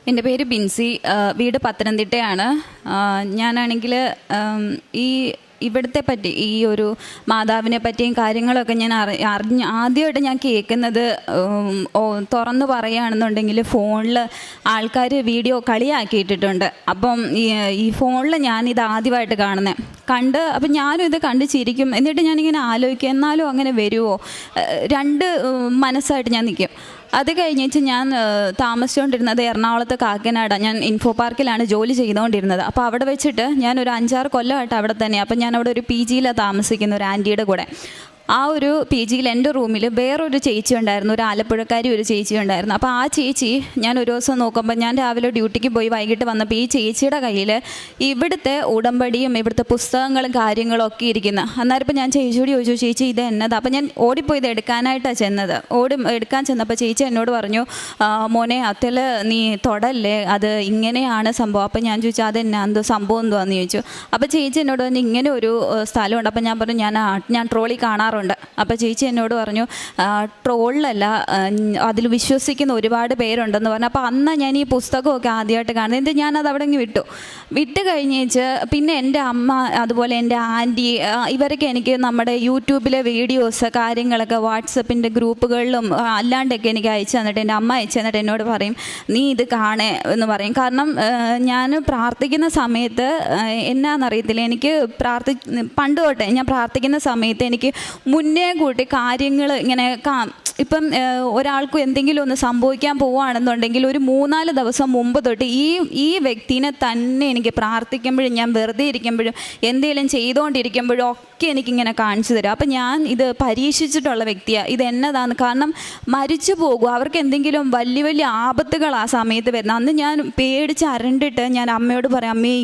എൻ്റെ പേര് ബിൻസി. വീട് പത്തനംതിട്ടയാണ്. ഞാനാണെങ്കിൽ ഈ ഇവിടുത്തെ പറ്റി ഈ ഒരു മാതാവിനെ പറ്റിയും കാര്യങ്ങളൊക്കെ ഞാൻ ആദ്യമായിട്ട് ഞാൻ കേൾക്കുന്നത്, തുറന്നു പറയുകയാണെന്നുണ്ടെങ്കിൽ ഫോണിൽ ആൾക്കാർ വീഡിയോ കളിയാക്കിയിട്ടിട്ടുണ്ട്. അപ്പം ഈ ഫോണിൽ ഞാനിത് ആദ്യമായിട്ട് കണ്ട് അപ്പം ഞാനും ഇത് കണ്ട് ചിരിക്കും. എന്നിട്ട് ഞാനിങ്ങനെ ആലോചിക്കും, എന്നാലും അങ്ങനെ വരുമോ? രണ്ട് മനസ്സായിട്ട് ഞാൻ നിൽക്കും. അത് കഴിഞ്ഞിട്ട് ഞാൻ താമസിച്ചുകൊണ്ടിരുന്നത് എറണാകുളത്ത് കാക്കനാട്. ഞാൻ ഇൻഫോ പാർക്കിലാണ് ജോലി ചെയ്തുകൊണ്ടിരുന്നത്. അപ്പോൾ അവിടെ വെച്ചിട്ട് ഞാനൊരു 5-6 കൊല്ലമായിട്ട് അവിടെ തന്നെയാണ്. അപ്പം ഞാൻ അവിടെ ഒരു PG താമസിക്കുന്ന ഒരു ആൻറ്റിയുടെ കൂടെ. ആ ഒരു PG എൻ്റെ റൂമിൽ വേറൊരു ചേച്ചി ഉണ്ടായിരുന്നു, ഒരു ആലപ്പുഴക്കാരി ഒരു ചേച്ചി ഉണ്ടായിരുന്നു. അപ്പോൾ ആ ചേച്ചി ഞാൻ ഒരു ദിവസം നോക്കുമ്പോൾ, ഞാൻ രാവിലെ ഡ്യൂട്ടിക്ക് പോയി വൈകിട്ട് വന്നപ്പോൾ ഈ ചേച്ചിയുടെ കയ്യിൽ ഇവിടുത്തെ ഉടമ്പടിയും ഇവിടുത്തെ പുസ്തകങ്ങളും കാര്യങ്ങളും ഒക്കെ ഇരിക്കുന്ന. അന്നേരം ഇപ്പം ഞാൻ ചേച്ചിയോട് ചോദിച്ചു, ചേച്ചി ഇത് എന്നതാ? അപ്പം ഞാൻ ഓടിപ്പോയി ഇത് എടുക്കാനായിട്ടാണ് ചെന്നത്. എടുക്കാൻ ചെന്നപ്പോൾ ചേച്ചി എന്നോട് പറഞ്ഞു, മോനെ അതിൽ നീ തൊടല്ലേ, അത് ഇങ്ങനെയാണ് സംഭവം. അപ്പം ഞാൻ ചോദിച്ചു, അതെന്നാ, എന്തോ സംഭവം എന്തുവാന്ന് ചോദിച്ചു. അപ്പോൾ ചേച്ചി എന്നോട് പറഞ്ഞു, ഇങ്ങനെ ഒരു സ്ഥലമുണ്ട്. അപ്പം ഞാൻ പറഞ്ഞു, ഞാൻ ട്രോളി കാണാറുണ്ട്. അപ്പോൾ ചേച്ചി എന്നോട് പറഞ്ഞു, ട്രോളിലല്ല, അതിൽ വിശ്വസിക്കുന്ന ഒരുപാട് പേരുണ്ടെന്ന് പറഞ്ഞു. അപ്പോൾ അന്ന് ഞാൻ ഈ പുസ്തകമൊക്കെ ആദ്യമായിട്ട് കാണുന്നത്. എന്നിട്ട് ഞാനത് അവിടെ വിട്ട് കഴിഞ്ഞേച്ച് പിന്നെ എൻ്റെ അമ്മ, അതുപോലെ എൻ്റെ ആൻറ്റി, ഇവരൊക്കെ എനിക്ക് നമ്മുടെ യൂട്യൂബിലെ വീഡിയോസ് കാര്യങ്ങളൊക്കെ വാട്സപ്പിൻ്റെ ഗ്രൂപ്പുകളിലും അല്ലാണ്ടൊക്കെ എനിക്ക് അയച്ചു തന്നിട്ട്, എൻ്റെ അമ്മ അയച്ചു തന്നിട്ട് എന്നോട് പറയും, നീ ഇത് കാണേ എന്ന് പറയും. കാരണം ഞാൻ പ്രാർത്ഥിക്കുന്ന സമയത്ത് എന്നാന്നറിയത്തില്ല, എനിക്ക് പണ്ട് തൊട്ടേ ഞാൻ പ്രാർത്ഥിക്കുന്ന സമയത്ത് എനിക്ക് മുന്നേ കൂട്ടി കാര്യങ്ങൾ ഇങ്ങനെ ഇപ്പം ഒരാൾക്കും എന്തെങ്കിലും ഒന്ന് സംഭവിക്കാൻ പോവുകയാണെന്നുണ്ടെങ്കിൽ ഒരു 3-4 ദിവസം മുമ്പ് തൊട്ട് ഈ വ്യക്തിനെ തന്നെ എനിക്ക് പ്രാർത്ഥിക്കുമ്പോഴും, ഞാൻ വെറുതെ ഇരിക്കുമ്പോഴും, എന്തെങ്കിലും ചെയ്തുകൊണ്ടിരിക്കുമ്പോഴും ഒക്കെ എനിക്കിങ്ങനെ കാണിച്ചു തരും. അപ്പം ഞാൻ ഇത് പരീക്ഷിച്ചിട്ടുള്ള വ്യക്തിയാണ്. ഇത് എന്നതാണ്? കാരണം മരിച്ചു പോകും, അവർക്ക് എന്തെങ്കിലും വലിയ വലിയ ആപത്തുകൾ ആ സമയത്ത് വരുന്നത്. അന്ന് ഞാൻ പേടിച്ച് അരണ്ടിട്ട് ഞാൻ അമ്മയോട് പറയാം, അമ്മയെ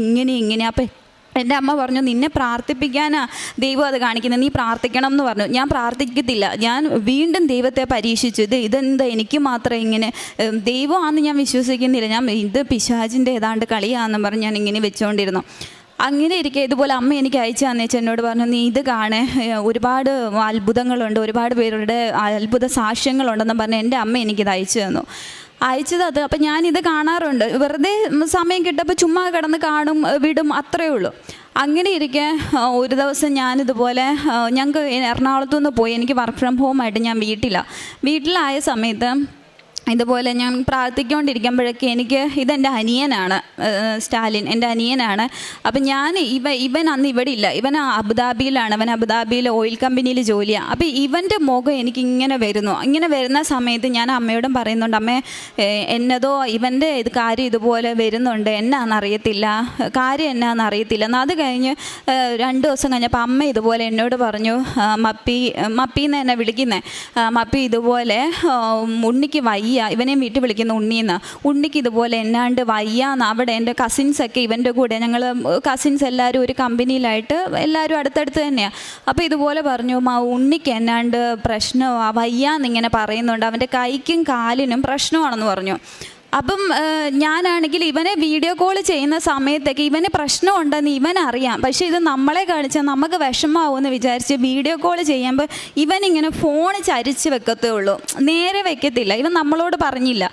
ഇങ്ങനെ. അപ്പം എൻ്റെ അമ്മ പറഞ്ഞു, നിന്നെ പ്രാർത്ഥിപ്പിക്കാനാ ദൈവം അത് കാണിക്കുന്നത്, നീ പ്രാർത്ഥിക്കണം എന്ന് പറഞ്ഞു. ഞാൻ പ്രാർത്ഥിക്കത്തില്ല, ഞാൻ വീണ്ടും ദൈവത്തെ പരീക്ഷിച്ചു. ഇതെന്താ എനിക്ക് മാത്രം ഇങ്ങനെ, ദൈവമാണെന്ന് ഞാൻ വിശ്വസിക്കുന്നില്ല, ഇത് പിശാചിൻ്റെ ഏതാണ്ട് കളിയാണെന്ന് പറഞ്ഞ് ഞാൻ ഇങ്ങനെ വെച്ചുകൊണ്ടിരുന്നു. അങ്ങനെ ഇരിക്കെ ഇതുപോലെ അമ്മ എനിക്ക് അയച്ചു തന്നേച്ച് എന്നോട് പറഞ്ഞു, നീ ഇത് കാണേ, ഒരുപാട് അത്ഭുതങ്ങളുണ്ട്, ഒരുപാട് പേരുടെ അത്ഭുത സാക്ഷ്യങ്ങളുണ്ടെന്ന് പറഞ്ഞ് എൻ്റെ അമ്മ എനിക്കിത് അയച്ചു തന്നു. അയച്ചത് അപ്പം ഞാനിത് കാണാറുണ്ട്, വെറുതെ സമയം കിട്ടപ്പോൾ ചുമ്മാ കിടന്ന് കാണും, വിടും, അത്രയേ ഉള്ളൂ. അങ്ങനെ ഇരിക്കെ ഒരു ദിവസം ഞാനിതുപോലെ, ഞങ്ങൾക്ക് എറണാകുളത്തു നിന്ന് പോയി, എനിക്ക് വർക്ക് ഫ്രം ഹോം ആയിട്ട് ഞാൻ വീട്ടിലായ സമയത്ത് ഇതുപോലെ ഞാൻ പ്രാർത്ഥിച്ചുകൊണ്ടിരിക്കുമ്പോഴൊക്കെ ഇതെൻ്റെ അനിയനാണ്, സ്റ്റാലിൻ എൻ്റെ അനിയനാണ്. അപ്പം ഇവൻ അന്ന് ഇവിടെ ഇല്ല, ഇവൻ അബുദാബിയിലാണ്, അവൻ അബുദാബിയിൽ ഓയിൽ കമ്പനിയിൽ ജോലിയാണ്. അപ്പം ഇവൻ്റെ മുഖം എനിക്കിങ്ങനെ വരുന്ന സമയത്ത് ഞാൻ അമ്മയോടും പറയുന്നുണ്ട്, അമ്മേ എന്നതോ ഇവൻ്റെ കാര്യം ഇതുപോലെ വരുന്നുണ്ട്, എന്നാണെന്നറിയത്തില്ല, കാര്യം എന്നാണെന്നറിയത്തില്ല. എന്നാൽ അത് കഴിഞ്ഞ് 2 ദിവസം കഴിഞ്ഞപ്പോൾ അമ്മ ഇതുപോലെ എന്നോട് പറഞ്ഞു, മപ്പിന്ന് എന്നെ വിളിക്കുന്നത്, മപ്പി ഇതുപോലെ ഉണ്ണിക്ക് വയ്യ, ഇവനെയും വീട്ടിൽ വിളിക്കുന്ന ഉണ്ണിക്ക് ഇതുപോലെ എന്നാണ്ട് വയ്യാന്ന്. അവിടെ എൻ്റെ കസിൻസൊക്കെ ഇവൻ്റെ കൂടെ, ഞങ്ങൾ കസിൻസ് എല്ലാവരും ഒരു കമ്പനിയിലായിട്ട് എല്ലാവരും അടുത്തടുത്ത് തന്നെയാണ്. അപ്പോൾ ഇതുപോലെ പറഞ്ഞു, ഉണ്ണിക്ക് എന്നാണ്ട് പ്രശ്നമാണ്, വയ്യാന്നിങ്ങനെ പറയുന്നുണ്ട്, അവൻ്റെ കൈക്കും കാലിനും പ്രശ്നമാണെന്ന് പറഞ്ഞു. അപ്പം ഞാനാണെങ്കിൽ ഇവനെ വീഡിയോ കോൾ ചെയ്യുന്ന സമയത്തൊക്കെ ഇവന് പ്രശ്നമുണ്ടെന്ന് ഇവനറിയാം. പക്ഷേ ഇത് നമ്മളെ കാണിച്ചാൽ നമുക്ക് വിഷമാവുമെന്ന് വിചാരിച്ച് വീഡിയോ കോൾ ചെയ്യുമ്പോൾ ഇവനിങ്ങനെ ഫോൺ ചരിച്ച് വെക്കത്തേ ഉള്ളൂ, നേരെ വെക്കത്തില്ല. ഇവൻ നമ്മളോട് പറഞ്ഞില്ല.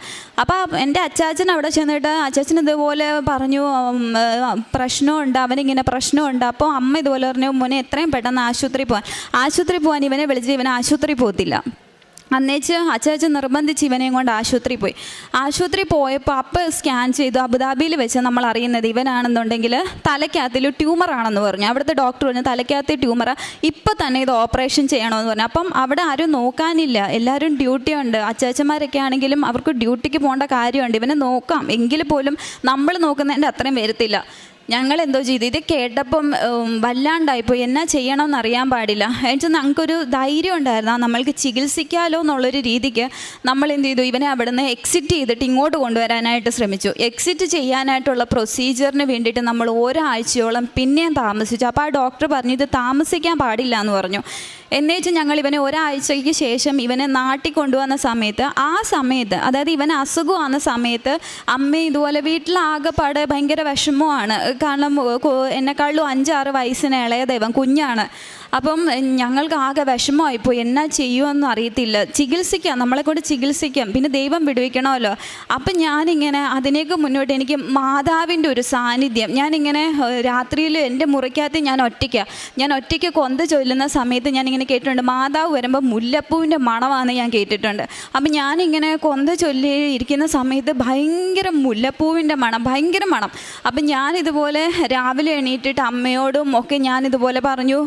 അപ്പോൾ എൻ്റെ അച്ചാച്ചൻ അവിടെ ചെന്നിട്ട് അച്ചാച്ചൻ ഇതുപോലെ പറഞ്ഞു, പ്രശ്നമുണ്ട്, അവനിങ്ങനെ പ്രശ്നമുണ്ട്. അപ്പോൾ അമ്മ ഇതുപോലെ പറഞ്ഞു, മോനെ എത്രയും പെട്ടെന്ന് ആശുപത്രി പോകാൻ ഇവനെ വിളിച്ചിട്ട് ഇവൻ ആശുപത്രി പോകത്തില്ല. അന്നേച്ച് അച്ചാച്ചൻ നിർബന്ധിച്ച് ഇവനെയും കൊണ്ട് ആശുപത്രി പോയപ്പോൾ അപ്പോൾ സ്കാൻ ചെയ്തു. അബുദാബിയിൽ വെച്ച് നമ്മൾ അറിയുന്നത് ഇവനാണെന്നുണ്ടെങ്കിൽ തലയ്ക്കകത്തിൽ ട്യൂമറാണെന്ന് പറഞ്ഞു. അവിടുത്തെ ഡോക്ടർ പറഞ്ഞു, തലയ്ക്കകത്ത് ട്യൂമറാണ്, ഇപ്പോൾ തന്നെ ഇത് ഓപ്പറേഷൻ ചെയ്യണമെന്ന് പറഞ്ഞു. അപ്പം അവിടെ ആരും നോക്കാനില്ല, എല്ലാവരും ഡ്യൂട്ടി ഉണ്ട്. അച്ചാച്ചന്മാരൊക്കെ ആണെങ്കിലും അവർക്ക് ഡ്യൂട്ടിക്ക് പോകേണ്ട കാര്യമുണ്ട്, ഇവനെ നോക്കാം എങ്കിൽ പോലും നമ്മൾ നോക്കുന്നതിൻ്റെ അത്രയും വരത്തില്ല. ഞങ്ങളെന്തോ ചെയ്തു, ഇത് കേട്ടപ്പം വല്ലാണ്ടായിപ്പോയി, എന്നാ ചെയ്യണമെന്ന് അറിയാൻ പാടില്ല. എന്നുവെച്ചാൽ ഞങ്ങൾക്കൊരു ധൈര്യം ഉണ്ടായിരുന്നു, നമ്മൾക്ക് ചികിത്സിക്കാമല്ലോ എന്നുള്ളൊരു രീതിക്ക് നമ്മൾ എന്ത് ചെയ്തു, ഇവനെ അവിടെ നിന്ന് എക്സിറ്റ് ചെയ്തിട്ട് ഇങ്ങോട്ട് കൊണ്ടുവരാനായിട്ട് ശ്രമിച്ചു. എക്സിറ്റ് ചെയ്യാനായിട്ടുള്ള പ്രൊസീജിയറിന് വേണ്ടിയിട്ട് നമ്മൾ ഒരാഴ്ചയോളം പിന്നെയും താമസിച്ചു. അപ്പോൾ ആ ഡോക്ടർ പറഞ്ഞു, ഇത് താമസിക്കാൻ പാടില്ല എന്ന് പറഞ്ഞു. എന്നേച്ച് ഞങ്ങൾ ഇവനെ ഒരാഴ്ചയ്ക്ക് ശേഷം ഇവനെ നാട്ടിൽ കൊണ്ടുവന്ന സമയത്ത് അതായത് ഇവൻ അസുഖമാകുന്ന സമയത്ത് അമ്മ ഇതുപോലെ വീട്ടിലാകെപ്പാടെ ഭയങ്കര വിഷമമാണ്. കാരണം എന്നെക്കാളും 5-6 വയസ്സിന് ഇളയത്, ഇവൻ കുഞ്ഞാണ്. അപ്പം ഞങ്ങൾക്ക് ആകെ വിഷമമായിപ്പോയി, എന്നാ ചെയ്യുമെന്നും അറിയത്തില്ല. ചികിത്സിക്കാം, നമ്മളെക്കൊണ്ട് ചികിത്സിക്കാം, പിന്നെ ദൈവം വിടുവിക്കണമല്ലോ. അപ്പം ഞാനിങ്ങനെ അതിനേക്ക് മുന്നോട്ട് എനിക്ക് മാതാവിൻ്റെ ഒരു സാന്നിധ്യം, ഞാനിങ്ങനെ രാത്രിയിൽ എൻ്റെ മുറിക്കകത്ത് ഞാൻ ഒറ്റയ്ക്ക് കൊന്ത ചൊല്ലുന്ന സമയത്ത് ഞാനിങ്ങനെ കേട്ടിട്ടുണ്ട്, മാതാവ് വരുമ്പോൾ മുല്ലപ്പൂവിൻ്റെ മണമാണെന്ന് ഞാൻ കേട്ടിട്ടുണ്ട്. അപ്പം ഞാനിങ്ങനെ കൊന്ത ചൊല്ലി ഇരിക്കുന്ന സമയത്ത് ഭയങ്കര മുല്ലപ്പൂവിൻ്റെ മണം, ഭയങ്കര മണം. അപ്പം ഞാനിതുപോലെ രാവിലെ എണീറ്റിട്ട് അമ്മയോടും ഒക്കെ ഞാനിതുപോലെ പറഞ്ഞു,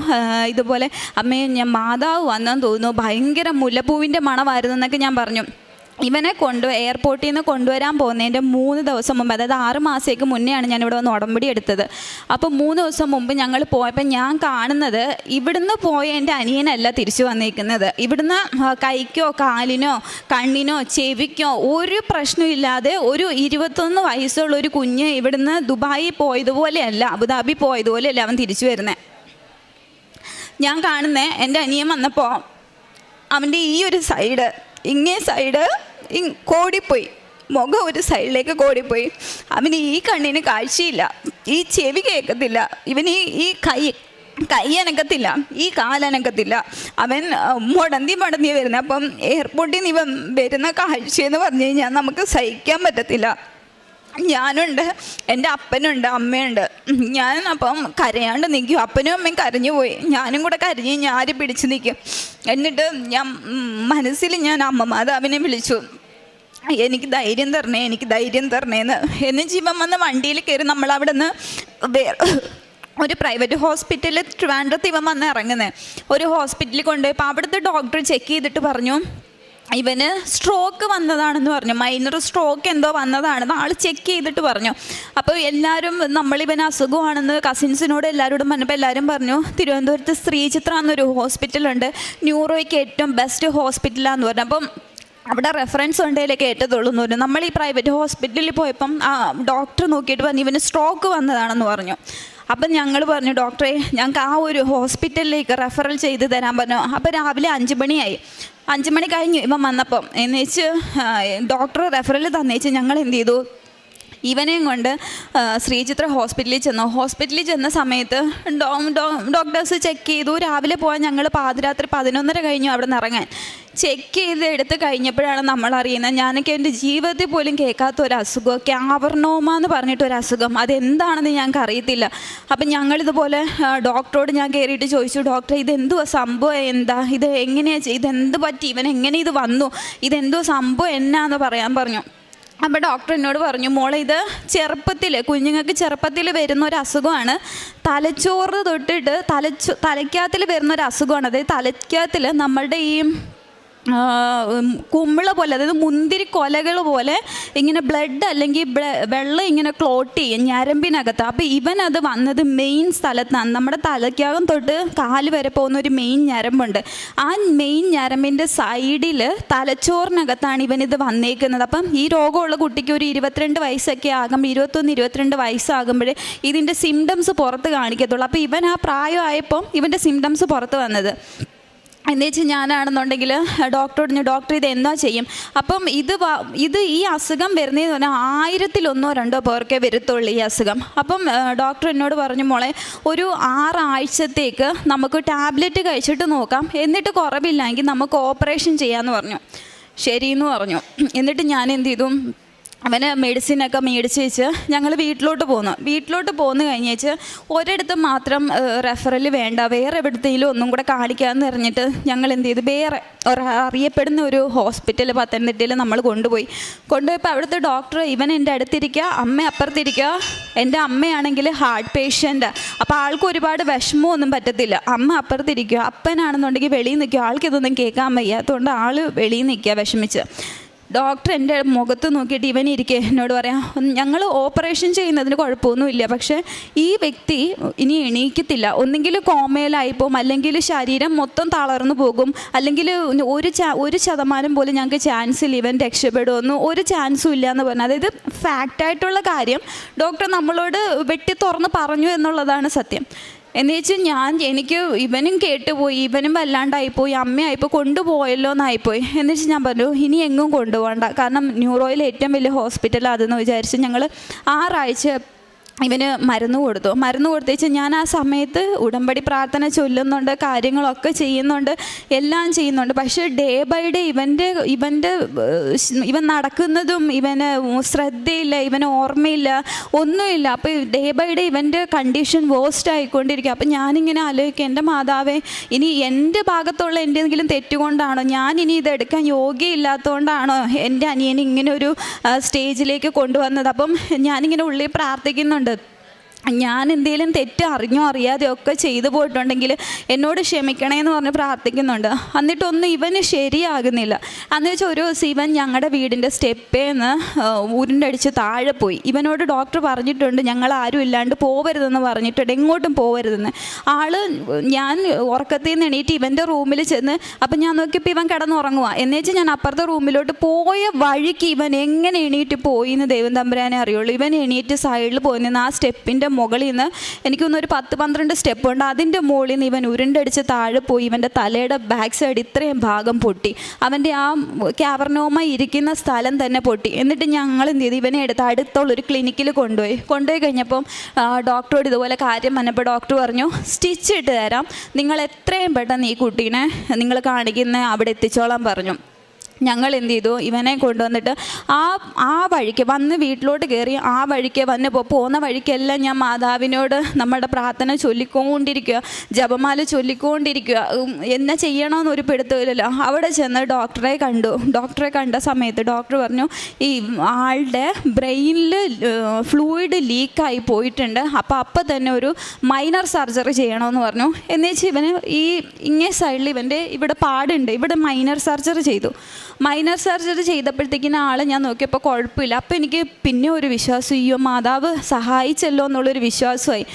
ഇതുപോലെ അമ്മയെ ഞാൻ മാതാവ് വന്നെന്ന് തോന്നുന്നു, ഭയങ്കര മുല്ലപ്പൂവിൻ്റെ മണമായിരുന്നു എന്നൊക്കെ ഞാൻ പറഞ്ഞു. ഇവനെ എയർപോർട്ടിൽ നിന്ന് കൊണ്ടുവരാൻ പോകുന്നതിൻ്റെ 3 ദിവസം മുമ്പ്, അതായത് 6 മാസത്തേക്ക് മുന്നെയാണ് ഞാനിവിടെ വന്ന് ഉടമ്പടി എടുത്തത്. അപ്പോൾ 3 ദിവസം മുമ്പ് ഞങ്ങൾ പോയപ്പോൾ ഞാൻ കാണുന്നത്, ഇവിടുന്ന് പോയ എൻ്റെ അനിയനല്ല തിരിച്ചു വന്നിരിക്കുന്നത്. ഇവിടുന്ന് കൈക്കോ കാലിനോ കണ്ണിനോ ചെവിക്കോ ഒരു പ്രശ്നമില്ലാതെ ഒരു 21 വയസ്സുള്ള ഒരു കുഞ്ഞ് ഇവിടുന്ന് ദുബായിൽ പോയതുപോലെയല്ല, അബുദാബി പോയതുപോലെയല്ല അവൻ തിരിച്ചു വരുന്നത്. ഞാൻ കാണുന്നത് എൻ്റെ അനിയൻ വന്നപ്പോൾ അവൻ്റെ ഈ ഒരു സൈഡ്, ഇങ്ങേ സൈഡ് കോടിപ്പോയി, മുഖം ഒരു സൈഡിലേക്ക് കോടിപ്പോയി. അവന് ഈ കണ്ണിന് കാഴ്ചയില്ല, ഈ ചെവി കേൾക്കത്തില്ല, ഇവന് ഈ കൈ അനക്കത്തില്ല, ഈ കാലനക്കത്തില്ല. അവൻ മുടന്തി വരുന്നത്. അപ്പം എയർപോർട്ടിൽ നിന്ന് ഇവൻ വരുന്ന കാഴ്ചയെന്ന് പറഞ്ഞു കഴിഞ്ഞാൽ നമുക്ക് സഹിക്കാൻ പറ്റത്തില്ല. ഞാനുണ്ട്, എൻ്റെ അപ്പനുണ്ട്, അമ്മയുണ്ട്. ഞാൻ അപ്പം കരയാണ്ട് നിൽക്കും. അപ്പനും അമ്മയും കരഞ്ഞു പോയി, ഞാനും കൂടെ കരഞ്ഞ് ഞാരി പിടിച്ച് നിൽക്കും. എന്നിട്ട് ഞാൻ മനസ്സിൽ ഞാൻ അമ്മ മാതാവിനെ വിളിച്ചു, എനിക്ക് ധൈര്യം തരണേന്ന്. എന്നിട്ട് ഇവൻ വന്ന് വണ്ടിയിൽ കയറി നമ്മളവിടെ നിന്ന് ഒരു പ്രൈവറ്റ് ഹോസ്പിറ്റലിൽ ട്രിവാൻഡ്രത്ത് ഇവൻ വന്ന് ഇറങ്ങുന്നത്. ഒരു ഹോസ്പിറ്റലിൽ കൊണ്ടുപോയപ്പോൾ അവിടുത്തെ ഡോക്ടർ ചെക്ക് ചെയ്തിട്ട് പറഞ്ഞു, ഇവന് സ്ട്രോക്ക് വന്നതാണെന്ന് പറഞ്ഞു, മൈനർ സ്ട്രോക്ക് എന്തോ വന്നതാണെന്ന് ആൾ ചെക്ക് ചെയ്തിട്ട് പറഞ്ഞു. അപ്പോൾ എല്ലാവരും നമ്മളിവന് അസുഖമാണെന്ന് കസിൻസിനോട് എല്ലാവരോടും പറഞ്ഞപ്പോൾ എല്ലാവരും പറഞ്ഞു, തിരുവനന്തപുരത്ത് ശ്രീചിത്ര എന്നൊരു ഹോസ്പിറ്റലുണ്ട്, ന്യൂറോയ്ക്ക് ഏറ്റവും ബെസ്റ്റ് ഹോസ്പിറ്റലാന്ന് പറഞ്ഞു. അപ്പം അവിടെ റെഫറൻസ് ഉണ്ടെങ്കിലൊക്കെ ഏറ്റതുള്ളൂ എന്ന് പറഞ്ഞു. നമ്മൾ ഈ പ്രൈവറ്റ് ഹോസ്പിറ്റലിൽ പോയപ്പം ആ ഡോക്ടർ നോക്കിയിട്ട് പറഞ്ഞു ഇവന് സ്ട്രോക്ക് വന്നതാണെന്ന് പറഞ്ഞു. അപ്പം ഞങ്ങൾ പറഞ്ഞു, ഡോക്ടറെ ഞങ്ങൾക്ക് ആ ഒരു ഹോസ്പിറ്റലിലേക്ക് റെഫറൽ ചെയ്ത് തരാൻ പറഞ്ഞു. അപ്പോൾ രാവിലെ 5 മണിയായി. 5 മണി കഴിഞ്ഞു ഇവൻ വന്നപ്പം. എന്നുവെച്ച് ഡോക്ടർ റെഫറൽ തന്നേച്ച് ഞങ്ങൾ എന്ത് ചെയ്തു, ഇവനെയും കൊണ്ട് ശ്രീചിത്ര ഹോസ്പിറ്റലിൽ ചെന്ന സമയത്ത് ഡോക്ടേഴ്സ് ചെക്ക് ചെയ്തു. രാവിലെ പോകാൻ ഞങ്ങൾ പാതിരാത്രി 11:30 കഴിഞ്ഞു അവിടെ നിന്ന് ഇറങ്ങാൻ. ചെക്ക് ചെയ്ത് എടുത്ത് കഴിഞ്ഞപ്പോഴാണ് നമ്മൾ അറിയുന്നത്, ഞാനൊക്കെ എൻ്റെ ജീവിതത്തിൽ പോലും കേൾക്കാത്ത ഒരു അസുഖം, ക്യാവർണോമ എന്ന് പറഞ്ഞിട്ടൊരു അസുഖം. അതെന്താണെന്ന് ഞങ്ങൾക്ക് അറിയത്തില്ല. അപ്പം ഞങ്ങളിതുപോലെ ഡോക്ടറോട് ഞാൻ കയറിയിട്ട് ചോദിച്ചു, ഡോക്ടറെ ഇതെന്തുവാ സംഭവം, എന്താ ഇത്, എങ്ങനെയാണ് ഇതെന്ത് പറ്റി, ഇവൻ എങ്ങനെ ഇത് വന്നു, ഇതെന്തോ സംഭവം എന്നാന്ന് പറയാൻ പറഞ്ഞു. അപ്പോൾ ഡോക്ടർ എന്നോട് പറഞ്ഞു, മോളെ ഇത് കുഞ്ഞുങ്ങൾക്ക് ചെറുപ്പത്തിൽ വരുന്ന ഒരു അസുഖമാണ്, തലച്ചോറ് തൊട്ടിട്ട് തലയ്ക്കകത്തിൽ വരുന്ന ഒരു അസുഖമാണ്. അതായത് തലയ്ക്കകത്തിൽ നമ്മളുടെ ഈ കുമ്മിള പോലെ, അതായത് മുന്തിരി കൊലകൾ പോലെ ഇങ്ങനെ ബ്ലഡ് അല്ലെങ്കിൽ വെള്ളം ഇങ്ങനെ ക്ലോട്ട് ചെയ്യും ഞരമ്പിനകത്ത്. അപ്പോൾ ഇവനത് വന്നത് മെയിൻ സ്ഥലത്താണ്, നമ്മുടെ തലയ്ക്കകം തൊട്ട് കാല് വരെ പോകുന്ന ഒരു മെയിൻ ഞരമ്പുണ്ട്. ആ മെയിൻ ഞരമ്പിൻ്റെ സൈഡിൽ തലച്ചോറിനകത്താണ് ഇവനിത് വന്നേക്കുന്നത്. അപ്പം ഈ രോഗമുള്ള കുട്ടിക്ക് ഒരു 22 വയസ്സൊക്കെ ആകുമ്പോൾ, 21-22 വയസ്സാകുമ്പോഴേ ഇതിൻ്റെ സിംറ്റംസ് പുറത്ത് കാണിക്കത്തുള്ളൂ. അപ്പോൾ ഇവൻ ആ പ്രായമായപ്പം ഇവൻ്റെ സിംറ്റംസ് പുറത്ത് വന്നത്. എന്നുവെച്ചാൽ ഞാനാണെന്നുണ്ടെങ്കിൽ ഡോക്ടറോട്, ഡോക്ടർ ഇത് എന്താ ചെയ്യും? അപ്പം ഈ അസുഖം വരുന്നതെന്ന് പറഞ്ഞാൽ 1000-1-2 പേർക്കേ വരത്തുള്ളൂ ഈ അസുഖം. അപ്പം ഡോക്ടർ എന്നോട് പറഞ്ഞു, മോളെ ഒരു 6 ആഴ്ചത്തേക്ക് നമുക്ക് ടാബ്ലറ്റ് കഴിച്ചിട്ട് നോക്കാം, എന്നിട്ട് കുറവില്ലെങ്കിൽ നമുക്ക് ഓപ്പറേഷൻ ചെയ്യാമെന്ന് പറഞ്ഞു. ശരിയെന്ന് പറഞ്ഞു. എന്നിട്ട് ഞാൻ എന്ത് ചെയ്തു, അവന് മെഡിസിനൊക്കെ മേടിച്ച് വെച്ച് ഞങ്ങൾ വീട്ടിലോട്ട് പോന്നു കഴിഞ്ഞേച്ച് ഒരിടത്ത് മാത്രം റെഫറൽ വേണ്ട, വേറെ എവിടത്തേലും ഒന്നും കൂടെ കാണിക്കാമെന്ന് പറഞ്ഞിട്ട് ഞങ്ങൾ എന്ത് ചെയ്തു, വേറെ അറിയപ്പെടുന്ന ഒരു ഹോസ്പിറ്റൽ പത്തനംതിട്ടയിൽ നമ്മൾ കൊണ്ടുപോയപ്പോൾ അവിടുത്തെ ഡോക്ടർ ഇവൻ എൻ്റെ അടുത്തിരിക്കുക, അമ്മ അപ്പുറത്തിരിക്കുക. എൻ്റെ അമ്മയാണെങ്കിൽ ഹാർട്ട് പേഷ്യൻ്റ്, അപ്പോൾ ആൾക്ക് ഒരുപാട് വിഷമമൊന്നും പറ്റത്തില്ല. അമ്മ അപ്പുറത്തിരിക്കുക, അപ്പനാണെന്നുണ്ടെങ്കിൽ വെളിയിൽ നിൽക്കുക, ആൾക്കിതൊന്നും കേൾക്കാൻ വയ്യാത്തതുകൊണ്ട് ആൾ വെളിയിൽ നിൽക്കുക വിഷമിച്ച്. ഡോക്ടർ എൻ്റെ മുഖത്ത് നോക്കിയിട്ട് ഇവൻ ഇരിക്കെ എന്നോട് പറയാം, ഞങ്ങൾ ഓപ്പറേഷൻ ചെയ്യുന്നതിന് കുഴപ്പമൊന്നുമില്ല, പക്ഷേ ഈ വ്യക്തി ഇനി എണീക്കത്തില്ല, ഒന്നെങ്കിൽ കോമയിലായിപ്പോവും, അല്ലെങ്കിൽ ശരീരം മൊത്തം തളർന്നു പോകും, അല്ലെങ്കിൽ 1% പോലും ഞങ്ങൾക്ക് ചാൻസില്ല ഇവൻ രക്ഷപ്പെടുമെന്ന്, ഒരു ചാൻസും ഇല്ല എന്ന് പറഞ്ഞു. അതായത് ഫാക്റ്റായിട്ടുള്ള കാര്യം ഡോക്ടർ നമ്മളോട് വെട്ടി തുറന്ന് പറഞ്ഞു എന്നുള്ളതാണ് സത്യം. എന്ന് വെച്ചാൽ എനിക്ക് ഇവനും കേട്ടുപോയി, ഇവനും വല്ലാണ്ടായിപ്പോയി, അമ്മയായിപ്പോൾ കൊണ്ടുപോയല്ലോ എന്നായിപ്പോയി. എന്ന് വെച്ചാൽ ഞാൻ പറഞ്ഞു ഇനി എങ്ങും കൊണ്ടുപോകണ്ട, കാരണം ന്യൂറോയിലെ ഏറ്റവും വലിയ ഹോസ്പിറ്റൽ അതെന്ന് വിചാരിച്ച് ഞങ്ങൾ 6 ആഴ്ച ഇവന് മരുന്ന് കൊടുത്തേച്ച് ഞാൻ ആ സമയത്ത് ഉടമ്പടി പ്രാർത്ഥന ചൊല്ലുന്നുണ്ട്, കാര്യങ്ങളൊക്കെ ചെയ്യുന്നുണ്ട്, എല്ലാം ചെയ്യുന്നുണ്ട്. പക്ഷേ ഡേ ബൈ ഡേ ഇവൻ നടക്കുന്നതും ഇവന് ശ്രദ്ധയില്ല, ഇവന് ഓർമ്മയില്ല, ഒന്നുമില്ല. അപ്പോൾ ഡേ ബൈ ഡേ ഇവൻ്റെ കണ്ടീഷൻ വേഴ്സ്റ്റ് ആയിക്കൊണ്ടിരിക്കുക. അപ്പോൾ ഞാനിങ്ങനെ ആലോചിക്കുക, എൻ്റെ മാതാവേ, ഇനി എൻ്റെ ഭാഗത്തുള്ള എന്തെങ്കിലും തെറ്റുകൊണ്ടാണോ, ഞാൻ ഇനി ഇതെടുക്കാൻ യോഗ്യയില്ലാത്തതുകൊണ്ടാണോ എൻ്റെ അനിയനെ ഇങ്ങനെ ഒരു സ്റ്റേജിലേക്ക് കൊണ്ടുവന്നത്? അപ്പം ഞാനിങ്ങനെ ഉള്ളിൽ പ്രാർത്ഥിക്കുന്നുണ്ട്, ഞാൻ എന്തെങ്കിലും തെറ്റ് അറിഞ്ഞോ അറിയാതെയോ ഒക്കെ ചെയ്തു പോയിട്ടുണ്ടെങ്കിൽ എന്നോട് ക്ഷമിക്കണേന്ന് പറഞ്ഞ് പ്രാർത്ഥിക്കുന്നുണ്ട്. എന്നിട്ടൊന്നും ഇവന് ശരിയാകുന്നില്ല. അന്ന് വെച്ചാൽ ഒരു ദിവസം ഇവൻ ഞങ്ങളുടെ വീടിൻ്റെ സ്റ്റെപ്പേന്ന് ഉരുണ്ടടിച്ച് താഴെ പോയി. ഇവനോട് ഡോക്ടർ പറഞ്ഞിട്ടുണ്ട് ഞങ്ങളാരും ഇല്ലാണ്ട് പോവരുതെന്ന് പറഞ്ഞിട്ടുണ്ട്, എങ്ങോട്ടും പോവരുതെന്ന്. ഞാൻ ഉറക്കത്തിൽ നിന്ന് എണീറ്റ് ഇവൻ്റെ റൂമിൽ ചെന്ന്, അപ്പം ഞാൻ നോക്കിയപ്പോൾ ഇവൻ കിടന്നുറങ്ങുക. എന്നുവെച്ചാൽ ഞാൻ അപ്പുറത്തെ റൂമിലോട്ട് പോയ വഴിക്ക് ഇവൻ എങ്ങനെ എണീറ്റ് പോയി എന്ന് ദൈവം തമ്പുരാനെ അറിയുള്ളൂ. ഇവൻ എണീറ്റ് സൈഡിൽ പോയി നിന്ന് ആ സ്റ്റെപ്പിൻ്റെ മുകളിൽ നിന്ന് എനിക്കൊന്ന് ഒരു 10-12 സ്റ്റെപ്പ് ഉണ്ട്, അതിൻ്റെ മുകളിൽ നിന്ന് ഇവൻ ഉരുണ്ടടിച്ച് താഴെ പോയി. ഇവൻ്റെ തലയുടെ ബാക്ക് സൈഡ് ഇത്രയും ഭാഗം പൊട്ടി, അവൻ്റെ ആ കാവർനോമ ഇരിക്കുന്ന സ്ഥലം തന്നെ പൊട്ടി. എന്നിട്ട് ഞങ്ങൾ എന്ത് ചെയ്തു, ഇവനെ എടുത്ത് അടുത്തുള്ളൊരു ക്ലിനിക്കിൽ കൊണ്ടുപോയി കഴിഞ്ഞപ്പം ഡോക്ടറോട് ഇതുപോലെ കാര്യം വന്നപ്പോൾ ഡോക്ടർ പറഞ്ഞു, സ്റ്റിച്ച് ഇട്ട് തരാം, നിങ്ങൾ എത്രയും പെട്ടെന്ന് ഈ കുട്ടീനെ നിങ്ങൾ കാണിക്കുന്ന അവിടെ എത്തിച്ചോളാൻ പറഞ്ഞു. ഞങ്ങൾ എന്ത് ചെയ്തു, ഇവനെ കൊണ്ടുവന്നിട്ട് ആ വഴിക്ക് വന്ന് വീട്ടിലോട്ട് കയറി ആ വഴിക്ക് പോകുന്ന വഴിക്കെല്ലാം ഞാൻ മാതാവിനോട് നമ്മുടെ പ്രാർത്ഥന ചൊല്ലിക്കൊണ്ടിരിക്കുക, ജപമാല ചൊല്ലിക്കൊണ്ടിരിക്കുക. എന്നാ ചെയ്യണമെന്നൊരു പിടുത്തമില്ലല്ലോ. അവിടെ ചെന്ന് ഡോക്ടറെ കണ്ട സമയത്ത് ഡോക്ടർ പറഞ്ഞു, ഈ ആളുടെ ബ്രെയിനിൽ ഫ്ലൂയിഡ് ലീക്കായി പോയിട്ടുണ്ട്, അപ്പം തന്നെ ഒരു മൈനർ സർജറി ചെയ്യണമെന്ന് പറഞ്ഞു. എന്നുവെച്ചാൽ ഇവന് ഇങ്ങേ സൈഡിൽ ഇവൻ്റെ ഇവിടെ പാടുണ്ട്, ഇവിടെ മൈനർ സർജറി ചെയ്തു. മൈനർ സർജറി ചെയ്തപ്പോഴത്തേക്കിന് ആളെ ഞാൻ നോക്കിയപ്പോൾ കുഴപ്പമില്ല. അപ്പോൾ എനിക്ക് പിന്നെ ഒരു വിശ്വാസം, അയ്യോ മാതാവ് സഹായിച്ചല്ലോ എന്നുള്ളൊരു വിശ്വാസമായി.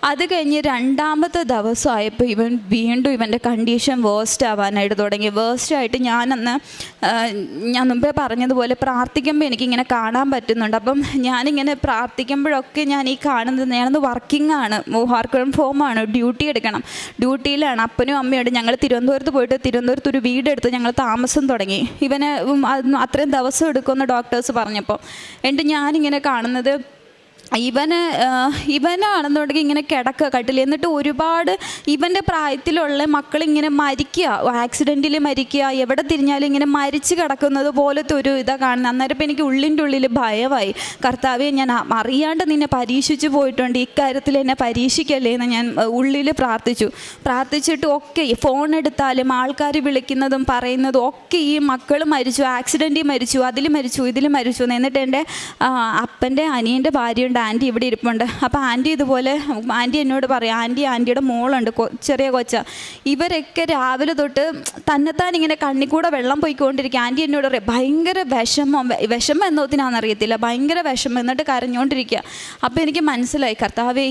അത് കഴിഞ്ഞ് 2ാമത്തെ ദിവസമായപ്പോൾ വീണ്ടും ഇവൻ്റെ കണ്ടീഷൻ വേഴ്സ്റ്റ് ആവാനായിട്ട് തുടങ്ങി. വേഴ്സ്റ്റായിട്ട് ഞാൻ മുമ്പേ പറഞ്ഞതുപോലെ പ്രാർത്ഥിക്കുമ്പോൾ എനിക്കിങ്ങനെ കാണാൻ പറ്റുന്നുണ്ട്. അപ്പം ഞാനിങ്ങനെ പ്രാർത്ഥിക്കുമ്പോഴൊക്കെ ഞാൻ ഈ കാണുന്നത്, ഞാനത് വർക്കിംഗ് ഫോമാണ്, ഡ്യൂട്ടി എടുക്കണം, ഡ്യൂട്ടിയിലാണ്. അപ്പനും അമ്മയോട് ഞങ്ങൾ തിരുവനന്തപുരത്ത് പോയിട്ട് തിരുവനന്തപുരത്ത് ഒരു വീടെടുത്ത് ഞങ്ങൾ താമസം തുടങ്ങി. ഇവനെ അത്രയും ദിവസം എടുക്കുമെന്ന് ഡോക്ടേഴ്സ് പറഞ്ഞപ്പോൾ എന്നിട്ട് ഞാനിങ്ങനെ കാണുന്നത്, ഇവനാണെന്നുണ്ടെങ്കിൽ ഇങ്ങനെ കട്ടിൽ. എന്നിട്ട് ഒരുപാട് ഇവൻ്റെ പ്രായത്തിലുള്ള മക്കളിങ്ങനെ മരിക്കുക, ആക്സിഡൻറ്റിൽ മരിക്കുക, എവിടെ തിരിഞ്ഞാലും ഇങ്ങനെ മരിച്ച് കിടക്കുന്നത് പോലത്തെ ഒരു ഇതാണ് കാണുന്നത്. അന്നേരം ഇപ്പം എനിക്ക് ഉള്ളിൻ്റെ ഉള്ളിൽ ഭയമായി, കർത്താവേ ഞാൻ അറിയാണ്ട് നിന്നെ പരീക്ഷിച്ചു പോയിട്ടുണ്ട്, ഇക്കാര്യത്തിൽ എന്നെ പരീക്ഷിക്കല്ലേ എന്ന് ഞാൻ ഉള്ളിൽ പ്രാർത്ഥിച്ചിട്ട് ഒക്കെ ഫോൺ എടുത്താലും ആൾക്കാർ വിളിക്കുന്നതും പറയുന്നതും ഒക്കെ ഈ മക്കൾ മരിച്ചു, ആക്സിഡൻറ്റിൽ മരിച്ചു, അതിൽ മരിച്ചു, ഇതിൽ മരിച്ചു എന്ന്. എന്നിട്ട് എൻ്റെ അപ്പൻ്റെ അനിയൻ്റെ ഭാര്യയുണ്ട്, ആൻറ്റി ഇവിടെ ഇരിപ്പുണ്ട്. അപ്പോൾ ആൻറ്റി ഇതുപോലെ ആൻറ്റി എന്നോട് പറയും, ആൻറ്റിയുടെ മോളുണ്ട്, ചെറിയ കൊച്ച, ഇവരൊക്കെ രാവിലെ തൊട്ട് തന്നെത്താൻ ഇങ്ങനെ കണ്ണിക്കൂടെ വെള്ളം പോയിക്കൊണ്ടിരിക്കുക. ആൻറ്റി എന്നോട് പറയും ഭയങ്കര വിഷമം എന്നോത്തിനാണെന്നറിയത്തില്ല, ഭയങ്കര വിഷമം, എന്നിട്ട് കരഞ്ഞുകൊണ്ടിരിക്കുക. അപ്പോൾ എനിക്ക് മനസ്സിലായി, കർത്താവേ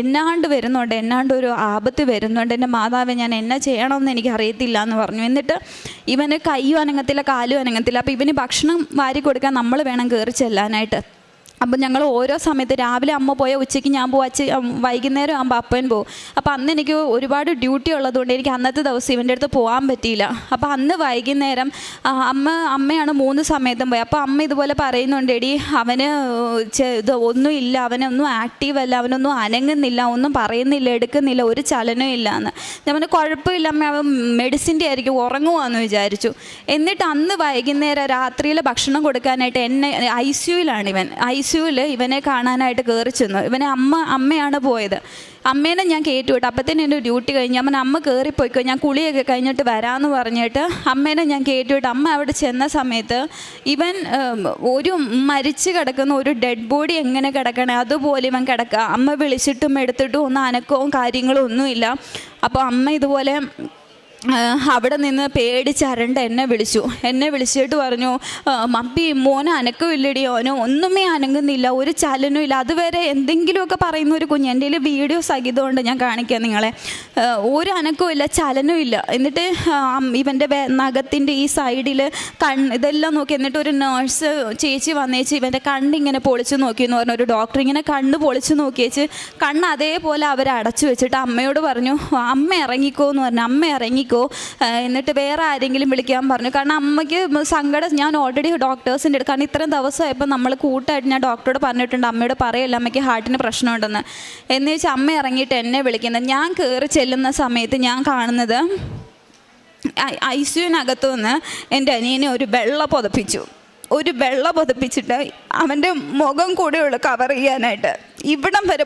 എന്നാണ്ട് ഒരു ആപത്ത് വരുന്നുണ്ട്, എൻ്റെ മാതാവേ ഞാൻ എന്നാ ചെയ്യണമെന്ന് എനിക്ക് അറിയത്തില്ല എന്ന് പറഞ്ഞു. എന്നിട്ട് ഇവന് കയ്യും അനങ്ങത്തില്ല, കാലും അനങ്ങത്തില്ല. അപ്പോൾ ഇവന് ഭക്ഷണം വാരി കൊടുക്കാൻ നമ്മൾ വേണം കയറി ചെല്ലാനായിട്ട്. അപ്പം ഞങ്ങൾ ഓരോ സമയത്ത് രാവിലെ അമ്മ പോയാൽ ഉച്ചയ്ക്ക് ഞാൻ പോകും, വൈകുന്നേരം ആകുമ്പോൾ അപ്പൻ പോകും. അപ്പോൾ അന്ന് എനിക്ക് ഒരുപാട് ഡ്യൂട്ടി ഉള്ളതുകൊണ്ട് എനിക്ക് അന്നത്തെ ദിവസം ഇവൻ്റെ അടുത്ത് പോകാൻ പറ്റിയില്ല. അപ്പോൾ അന്ന് വൈകുന്നേരം അമ്മയാണ് 3 സമയത്തും പോയി. അപ്പോൾ അമ്മ ഇതുപോലെ പറയുന്നുണ്ട്, എടി അവന് ഒന്നുമില്ല, അവനൊന്നും ആക്റ്റീവ് അല്ല, അവനൊന്നും അനങ്ങുന്നില്ല, ഒന്നും പറയുന്നില്ല, എടുക്കുന്നില്ല, ഒരു ചലനവും ഇല്ല എന്ന്. ഞാൻ കുഴപ്പമില്ല അമ്മ, അവൻ മെഡിസിൻ്റെ ആയിരിക്കും, ഉറങ്ങുവാന്ന് വിചാരിച്ചു. എന്നിട്ട് അന്ന് വൈകുന്നേരം രാത്രിയിൽ ഭക്ഷണം കൊടുക്കാനായിട്ട് എന്നെ ICUവിലാണ് ഇവനെ കാണാനായിട്ട് കയറി ചെന്നു. അമ്മയാണ് പോയത്. അമ്മേനെ ഞാൻ കയറ്റിവിട്ടു. അപ്പത്തേനും എൻ്റെ ഡ്യൂട്ടി കഴിഞ്ഞ് അമ്മ കയറിപ്പോയിക്കോ, ഞാൻ കുളിയൊക്കെ കഴിഞ്ഞിട്ട് വരാമെന്ന് പറഞ്ഞിട്ട് അമ്മേനെ ഞാൻ കയറ്റിവിട്ടു. അമ്മ അവിടെ ചെന്ന സമയത്ത് ഇവൻ ഒരു മരിച്ച് കിടക്കുന്ന ഒരു ഡെഡ് ബോഡി എങ്ങനെ കിടക്കണേ അതുപോലെ ഇവൻ കിടക്കുക. അമ്മ വിളിച്ചിട്ടും എടുത്തിട്ടും ഒന്നും അനക്കവും കാര്യങ്ങളും ഒന്നുമില്ല. അപ്പോൾ അമ്മ ഇതുപോലെ അവിടെ നിന്ന് പേടിച്ചരണ്ട് എന്നെ വിളിച്ചിട്ട് പറഞ്ഞു, മമ്മി മോനെ അനക്കമില്ലടി, ഓനോ ഒന്നുമേ അനങ്ങുന്നില്ല, ഒരു ചലനവും ഇല്ല. അതുവരെ എന്തെങ്കിലുമൊക്കെ പറയുന്ന ഒരു കുഞ്ഞ്, എൻ്റെ കയ്യിൽ വീഡിയോ സഹിതമുണ്ട്, ഞാൻ കാണിക്കാം നിങ്ങളെ. ഒരു അനക്കവും ഇല്ല, ചലനവും ഇല്ല. എന്നിട്ട് ഇവൻ്റെ നഖത്തിൻ്റെ ഈ സൈഡിൽ ഇതെല്ലാം നോക്കി. എന്നിട്ട് ഒരു നേഴ്സ് ചേച്ചി വന്നേച്ച് ഇവൻ്റെ കണ്ണിങ്ങനെ പൊളിച്ച് നോക്കിയെന്ന് പറഞ്ഞു. ഒരു ഡോക്ടർ ഇങ്ങനെ കണ്ണ് പൊളിച്ച് നോക്കിയേച്ച് കണ്ണ് അതേപോലെ അവർ അടച്ചു വെച്ചിട്ട് അമ്മയോട് പറഞ്ഞു, അമ്മ ഇറങ്ങിക്കോ എന്ന് പറഞ്ഞു. അമ്മ ഇറങ്ങി ഇറങ്ങിക്കോ, എന്നിട്ട് വേറെ ആരെങ്കിലും വിളിക്കാൻ പറഞ്ഞു. കാരണം അമ്മയ്ക്ക് സങ്കടം. ഞാൻ ഓൾറെഡി ഡോക്ടേഴ്സിൻ്റെ കാരണം ഇത്രയും ദിവസമായപ്പോൾ നമ്മൾ കൂട്ടായിട്ട് ഞാൻ ഡോക്ടറോട് പറഞ്ഞിട്ടുണ്ട്, അമ്മയോട് പറയല്ല അമ്മയ്ക്ക് ഹാർട്ടിന് പ്രശ്നമുണ്ടെന്ന്. എന്ന് വെച്ചാൽ അമ്മ ഇറങ്ങിയിട്ട് എന്നെ വിളിക്കുന്നത്. ഞാൻ കയറി ചെല്ലുന്ന സമയത്ത് ഞാൻ കാണുന്നത് ICUവിനകത്തു നിന്ന് എൻ്റെ അനിയനെ ഒരു വെള്ള പുതപ്പിച്ചിട്ട് അവൻ്റെ മുഖം കൂടെയുള്ളൂ കവർ ചെയ്യാനായിട്ട്, ഇവിടം വരെ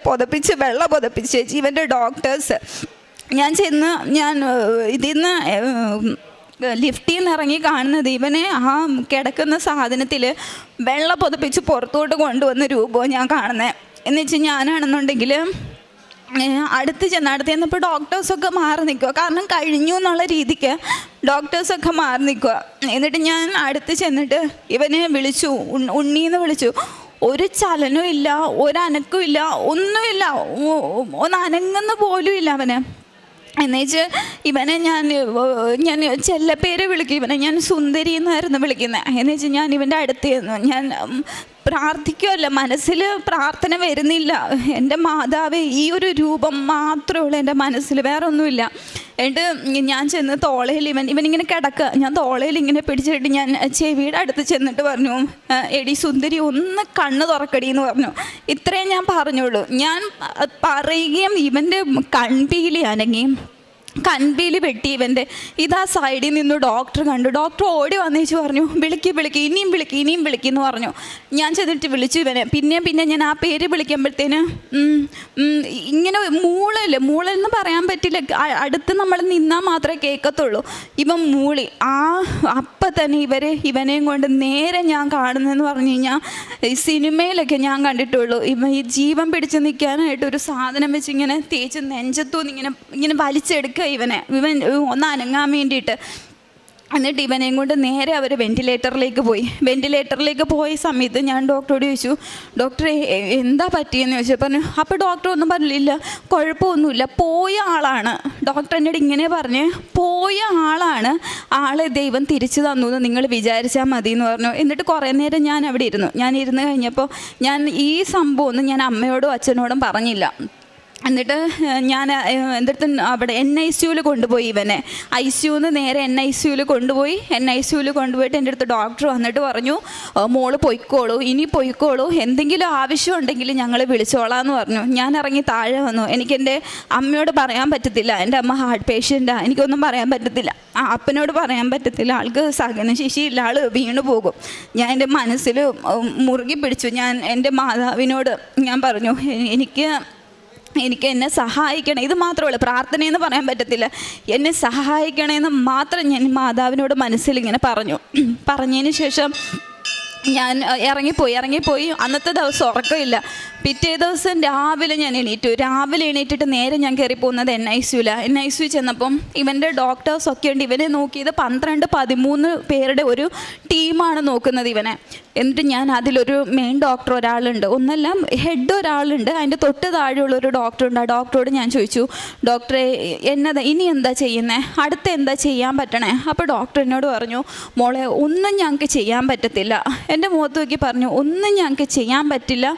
വെള്ള പുതപ്പിച്ച് ഇവൻ്റെ ഡോക്ടേഴ്സ്. ഞാൻ ഇതിന്ന് ലിഫ്റ്റിൽ നിന്ന് ഇറങ്ങി കാണുന്നത് ഇവനെ ആ കിടക്കുന്ന സാധനത്തിൽ വെള്ള പുതപ്പിച്ച് പുറത്തോട്ട് കൊണ്ടുവന്ന രൂപവും ഞാൻ കാണുന്നത്. എന്ന് വെച്ചാൽ ഞാനാണെന്നുണ്ടെങ്കിൽ അടുത്ത് ചെന്നപ്പോൾ ഡോക്ടേഴ്സൊക്കെ മാറി നിൽക്കുക. കാരണം കഴിഞ്ഞു എന്നുള്ള രീതിക്ക് ഡോക്ടേഴ്സൊക്കെ മാറി നിൽക്കുക. എന്നിട്ട് ഞാൻ അടുത്ത് ചെന്നിട്ട് ഇവനെ വിളിച്ചു, ഉണ്ണീന്ന് വിളിച്ചു. ഒരു ചലനവും ഇല്ല, ഒരനക്കവും ഇല്ല, ഒന്നുമില്ല, ഒന്നനങ്ങുന്ന പോലും ഇല്ല അവന്. എന്നുവെച്ച് ഇവനെ ഞാൻ ചെല്ലപ്പേര് വിളിക്കും. ഇവനെ ഞാൻ സുന്ദരി എന്നായിരുന്നു വിളിക്കുന്നത്. എന്ന് വെച്ചാൽ ഞാൻ ഇവൻ്റെ അടുത്ത് ഞാൻ പ്രാർത്ഥിക്കുമല്ല, മനസ്സിൽ പ്രാർത്ഥന വരുന്നില്ല. എൻ്റെ മാതാവേ, ഈ ഒരു രൂപം മാത്രമേ ഉള്ളൂ എൻ്റെ മനസ്സിൽ, വേറെ ഒന്നുമില്ല. എന്നിട്ട് ഞാൻ ചെന്ന് തോളയിൽ ഇവനിങ്ങനെ കിടക്കുക, ഞാൻ തോളയിൽ ഇങ്ങനെ പിടിച്ചിട്ട് ഞാൻ ചെവിയുടെ അടുത്ത് ചെന്നിട്ട് പറഞ്ഞു, എടി സുന്ദരി ഒന്ന് കണ്ണ് തുറക്കടി എന്ന് പറഞ്ഞു. ഇത്രയും ഞാൻ പറഞ്ഞുള്ളൂ. ഞാൻ പറയുകയും ഇവൻ്റെ കൺപീലി അനങ്ങി, കൺപീലി വെട്ടി ഇവൻ്റെ. ഇതാ സൈഡിൽ നിന്ന് ഡോക്ടർ കണ്ടു. ഡോക്ടർ ഓടി വന്നേച്ച് പറഞ്ഞു, വിളിക്ക് ഇനിയും വിളിക്കെന്ന് പറഞ്ഞു. ഞാൻ ചെന്നിട്ട് വിളിച്ചു ഇവനെ. പിന്നെ ഞാൻ ആ പേര് വിളിക്കുമ്പോഴത്തേന് ഇങ്ങനെ മൂളെന്ന് പറയാൻ പറ്റില്ല, അടുത്ത് നമ്മൾ നിന്നാൽ മാത്രമേ കേൾക്കത്തുള്ളൂ. ഇവൻ മൂളി. അപ്പം തന്നെ ഇവനെയും കൊണ്ട് നേരെ ഞാൻ കാണുന്നതെന്ന് പറഞ്ഞു കഴിഞ്ഞാൽ സിനിമയിലൊക്കെ ഞാൻ കണ്ടിട്ടുള്ളൂ. ഈ ജീവൻ പിടിച്ച് നിൽക്കാനായിട്ട് ഒരു സാധനം വെച്ച് ഇങ്ങനെ തേച്ച് നെഞ്ചത്തൂന്ന് ഇങ്ങനെ വലിച്ചെടുക്കുക ഇവൻ ഒന്ന് അനങ്ങാൻ വേണ്ടിയിട്ട്. എന്നിട്ട് ഇവനെയും കൊണ്ട് നേരെ അവർ വെൻറ്റിലേറ്ററിലേക്ക് പോയ സമയത്ത് ഞാൻ ഡോക്ടറോട് ചോദിച്ചു, ഡോക്ടറെ എന്താ പറ്റിയെന്ന് ചോദിച്ചു. പറഞ്ഞു. അപ്പോൾ ഡോക്ടർ ഒന്നും പറഞ്ഞില്ല, കുഴപ്പമൊന്നുമില്ല, പോയ ആളാണ്. ഡോക്ടർ എന്നോട് ഇങ്ങനെ പറഞ്ഞ്, പോയ ആളാണ്, ആളെ ദൈവം തിരിച്ചു തന്നു എന്ന് നിങ്ങൾ വിചാരിച്ചാൽ മതി എന്ന് പറഞ്ഞു. എന്നിട്ട് കുറേ നേരം ഞാൻ അവിടെ ഇരുന്ന് കഴിഞ്ഞപ്പോൾ ഞാൻ ഈ സംഭവമൊന്നും ഞാൻ അമ്മയോടും അച്ഛനോടും പറഞ്ഞില്ല. എന്നിട്ട് ഞാൻ എൻ്റെ അവിടെ NICUവിൽ കൊണ്ടുപോയി ഇവനെ. ICUന്ന് നേരെ NICUവിൽ കൊണ്ടുപോയിട്ട് എൻ്റെ അടുത്ത് ഡോക്ടർ വന്നിട്ട് പറഞ്ഞു, മോള് പൊയ്ക്കോളൂ, ഇനി പൊയ്ക്കോളൂ, എന്തെങ്കിലും ആവശ്യമുണ്ടെങ്കിൽ ഞങ്ങൾ വിളിച്ചോളാമെന്ന് പറഞ്ഞു. ഞാൻ ഇറങ്ങി താഴെ വന്നു. എനിക്കെൻ്റെ അമ്മയോട് പറയാൻ പറ്റത്തില്ല, എൻ്റെ അമ്മ ഹാർട്ട് പേഷ്യൻ്റാണ്, എനിക്കൊന്നും പറയാൻ പറ്റത്തില്ല. അപ്പനോട് പറയാൻ പറ്റത്തില്ല, ആൾക്ക് സഹനശേഷിയില്ല, ആൾ വീണു പോകും. ഞാൻ എൻ്റെ മനസ്സിൽ മുറുകി പിടിച്ചു. ഞാൻ എൻ്റെ മാതാവിനോട് ഞാൻ പറഞ്ഞു, എനിക്ക് എന്നെ സഹായിക്കണം, ഇത് മാത്രമേ പ്രാർത്ഥനയെന്ന് പറയാൻ പറ്റത്തില്ല, എന്നെ സഹായിക്കണമെന്ന് മാത്രം ഞാൻ മാതാവിനോട് മനസ്സിലിങ്ങനെ പറഞ്ഞതിന് ശേഷം ഞാൻ ഇറങ്ങിപ്പോയി. അന്നത്തെ ദിവസം ഉറക്കമില്ല. പിറ്റേ ദിവസം രാവിലെ ഞാൻ എണീറ്റിട്ട് നേരെ ഞാൻ കയറി പോകുന്നത് NICU ചെന്നപ്പം ഇവൻ്റെ ഡോക്ടേഴ്സൊക്കെ ഉണ്ട്. ഇവനെ നോക്കിയത് 12-13 പേരുടെ ഒരു ടീമാണ് നോക്കുന്നത് ഇവനെ. എന്നിട്ട് ഞാൻ അതിലൊരു മെയിൻ ഡോക്ടർ ഒരാളുണ്ട്, ഒന്നല്ല ഹെഡ് ഒരാളുണ്ട്, അതിൻ്റെ തൊട്ട് താഴെയുള്ളൊരു ഡോക്ടറുണ്ട്. ആ ഡോക്ടറോട് ഞാൻ ചോദിച്ചു, ഡോക്ടറെ ഇനി എന്താ ചെയ്യുന്നത്, അടുത്ത എന്താ ചെയ്യാൻ പറ്റണേ? അപ്പോൾ ഡോക്ടർ എന്നോട് പറഞ്ഞു, മോളെ ഒന്നും ഞങ്ങൾക്ക് ചെയ്യാൻ പറ്റത്തില്ല. എൻ്റെ മുഖത്ത് നോക്കി പറഞ്ഞു, ഒന്നും ഞങ്ങൾക്ക് ചെയ്യാൻ പറ്റില്ല.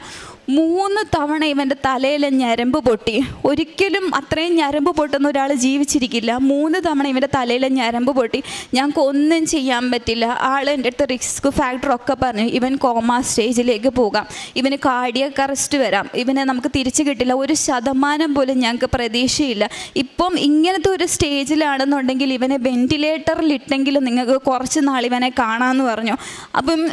3 തവണ ഇവൻ്റെ തലയിലെ ഞരമ്പ് പൊട്ടി. ഒരിക്കലും അത്രയും ഞരമ്പ് പൊട്ടുന്ന ഒരാൾ ജീവിച്ചിരിക്കില്ല. 3 തവണ ഇവൻ്റെ തലയിലെ ഞരമ്പ് പൊട്ടി. ഞങ്ങൾക്ക് ഒന്നും ചെയ്യാൻ പറ്റില്ല. ആൾ എൻ്റെ അടുത്ത് റിസ്ക് ഫാക്ടറൊക്കെ പറഞ്ഞു, ഇവൻ കോമ സ്റ്റേജിലേക്ക് പോകാം, ഇവന് കാർഡിയക് അറസ്റ്റ് വരാം, ഇവനെ നമുക്ക് തിരിച്ചു കിട്ടില്ല, 1% പോലും ഞങ്ങൾക്ക് പ്രതീക്ഷയില്ല. ഇപ്പം ഇങ്ങനത്തെ ഒരു സ്റ്റേജിലാണെന്നുണ്ടെങ്കിൽ ഇവനെ വെൻറ്റിലേറ്ററിലിട്ടെങ്കിലും നിങ്ങൾക്ക് കുറച്ച് നാൾ ഇവനെ കാണാമെന്ന് പറഞ്ഞു. അപ്പം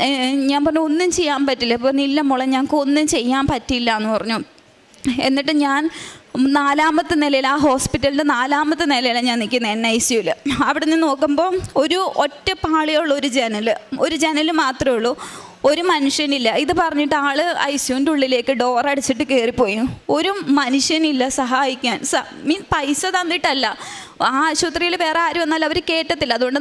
ഞാൻ പറഞ്ഞു, ഒന്നും ചെയ്യാൻ പറ്റില്ല. അപ്പം ഇല്ല മോളെ, ഞങ്ങൾക്ക് ഒന്നും ചെയ്യാൻ പറ്റില്ല എന്ന് പറഞ്ഞു. എന്നിട്ട് ഞാൻ 4ാമത്തെ നിലയിൽ, ആ ഹോസ്പിറ്റലിൻ്റെ 4ാമത്തെ നിലയിലാണ് ഞാൻ നിൽക്കുന്നത് NICUവിൽ. അവിടെ നിന്ന് നോക്കുമ്പോൾ ഒരു ഒറ്റ പാളിയുള്ള ഒരു ജനൽ മാത്രമേ ഉള്ളൂ, ഒരു മനുഷ്യനില്ല. ഇത് പറഞ്ഞിട്ട് ആൾ ICUവിൻ്റെ ഉള്ളിലേക്ക് ഡോർ അടിച്ചിട്ട് കയറിപ്പോയി. ഒരു മനുഷ്യനില്ല സഹായിക്കാൻ. പൈസ തന്നിട്ടല്ല, ആ ആശുപത്രിയിൽ വേറെ ആരും വന്നാൽ അവർ കേട്ടത്തില്ല. അതുകൊണ്ട്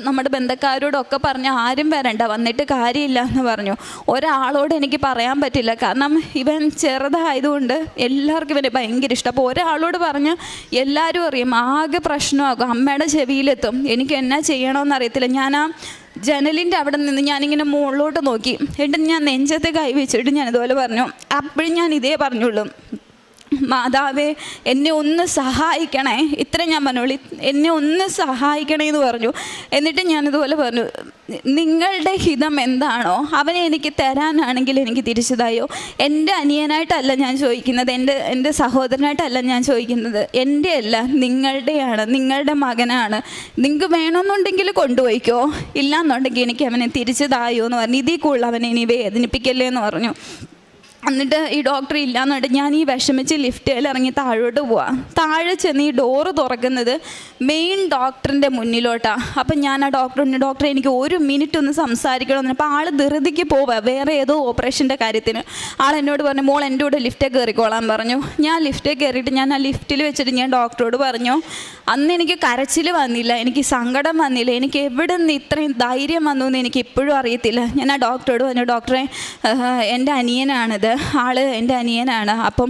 നമ്മുടെ ബന്ധക്കാരോടൊക്കെ പറഞ്ഞ് ആരും വരണ്ട, വന്നിട്ട് കാര്യമില്ല എന്ന് പറഞ്ഞു. ഒരാളോട് എനിക്ക് പറയാൻ പറ്റില്ല, കാരണം ഇവൻ ചെറുതായതുകൊണ്ട് എല്ലാവർക്കും ഇവനെ ഭയങ്കര ഇഷ്ടം. അപ്പോൾ ഒരാളോട് പറഞ്ഞ് എല്ലാവരും അറിയും, ആകെ പ്രശ്നമാകും, അമ്മയുടെ ചെവിയിലെത്തും. എനിക്ക് എന്നാ ചെയ്യണമെന്നറിയത്തില്ല. ഞാൻ ആ ജനലിൻ്റെ അവിടെ നിന്ന് ഞാനിങ്ങനെ മുകളിലോട്ട് നോക്കി. എന്നിട്ട് ഞാൻ നെഞ്ചത്തെ കൈ വെച്ചിട്ട് ഞാൻ ഇതുപോലെ പറഞ്ഞു. അപ്പോഴും ഞാൻ ഇതേ പറഞ്ഞുള്ളൂ, മാതാവേ എന്നെ ഒന്ന് സഹായിക്കണേ, ഇത്ര ഞാൻ പറഞ്ഞോളൂ, എന്നെ ഒന്ന് സഹായിക്കണേ എന്ന് പറഞ്ഞു. എന്നിട്ട് ഞാനിതുപോലെ പറഞ്ഞു, നിങ്ങളുടെ ഹിതം എന്താണോ അവനെ എനിക്ക് തരാനാണെങ്കിൽ എനിക്ക് തിരിച്ചതായോ. എൻ്റെ അനിയനായിട്ടല്ല ഞാൻ ചോദിക്കുന്നത്, എൻ്റെ സഹോദരനായിട്ടല്ല ഞാൻ ചോദിക്കുന്നത്, എൻ്റെ അല്ല, നിങ്ങളുടെയാണ്, നിങ്ങളുടെ മകനാണ്. നിങ്ങൾക്ക് വേണമെന്നുണ്ടെങ്കിൽ കൊണ്ടുപോയിക്കോ, ഇല്ലയെന്നുണ്ടെങ്കിൽ എനിക്ക് അവനെ തിരിച്ചതായോ എന്ന് പറഞ്ഞു. ഇതിൽ കൂടുതൽ അവനെ ഇനി വേദനിപ്പിക്കല്ലേ എന്ന് പറഞ്ഞു. എന്നിട്ട് ഈ ഡോക്ടർ ഇല്ലയെന്നുണ്ട് ഞാൻ ഈ വിഷമിച്ച് ലിഫ്റ്റിൽ ഇറങ്ങി താഴോട്ട് പോവാം. താഴെ ചെന്ന് ഈ ഡോറ് തുറക്കുന്നത് മെയിൻ ഡോക്ടറിൻ്റെ മുന്നിലോട്ടാണ്. അപ്പം ഞാൻ ആ ഡോക്ടറെ എനിക്ക് 1 മിനിറ്റ് ഒന്ന് സംസാരിക്കണമെന്ന്. അപ്പോൾ ആൾ ധൃതിക്ക് പോവുക വേറെ ഏതോ ഓപ്പറേഷൻ്റെ കാര്യത്തിന്. ആൾ എന്നോട് പറഞ്ഞു, മോൾ എൻ്റെ കൂടെ ലിഫ്റ്റിൽ കയറിക്കോളാൻ പറഞ്ഞു. ഞാൻ ലിഫ്റ്റിൽ കയറിയിട്ട് ഞാൻ ആ ലിഫ്റ്റിൽ വെച്ചിട്ട് ഞാൻ ഡോക്ടറോട് പറഞ്ഞു, അന്ന് എനിക്ക് കരച്ചിൽ വന്നില്ല, എനിക്ക് സങ്കടം വന്നില്ല, എനിക്ക് എവിടെ നിന്ന് ഇത്രയും ധൈര്യം വന്നു എന്ന് എനിക്ക് ഇപ്പോഴും അറിയത്തില്ല. ഞാൻ ആ ഡോക്ടറോട് പറഞ്ഞു, ഡോക്ടറെ എൻ്റെ അനിയനാണിത്, ആള് എൻ്റെ അനിയനാണ്, അപ്പം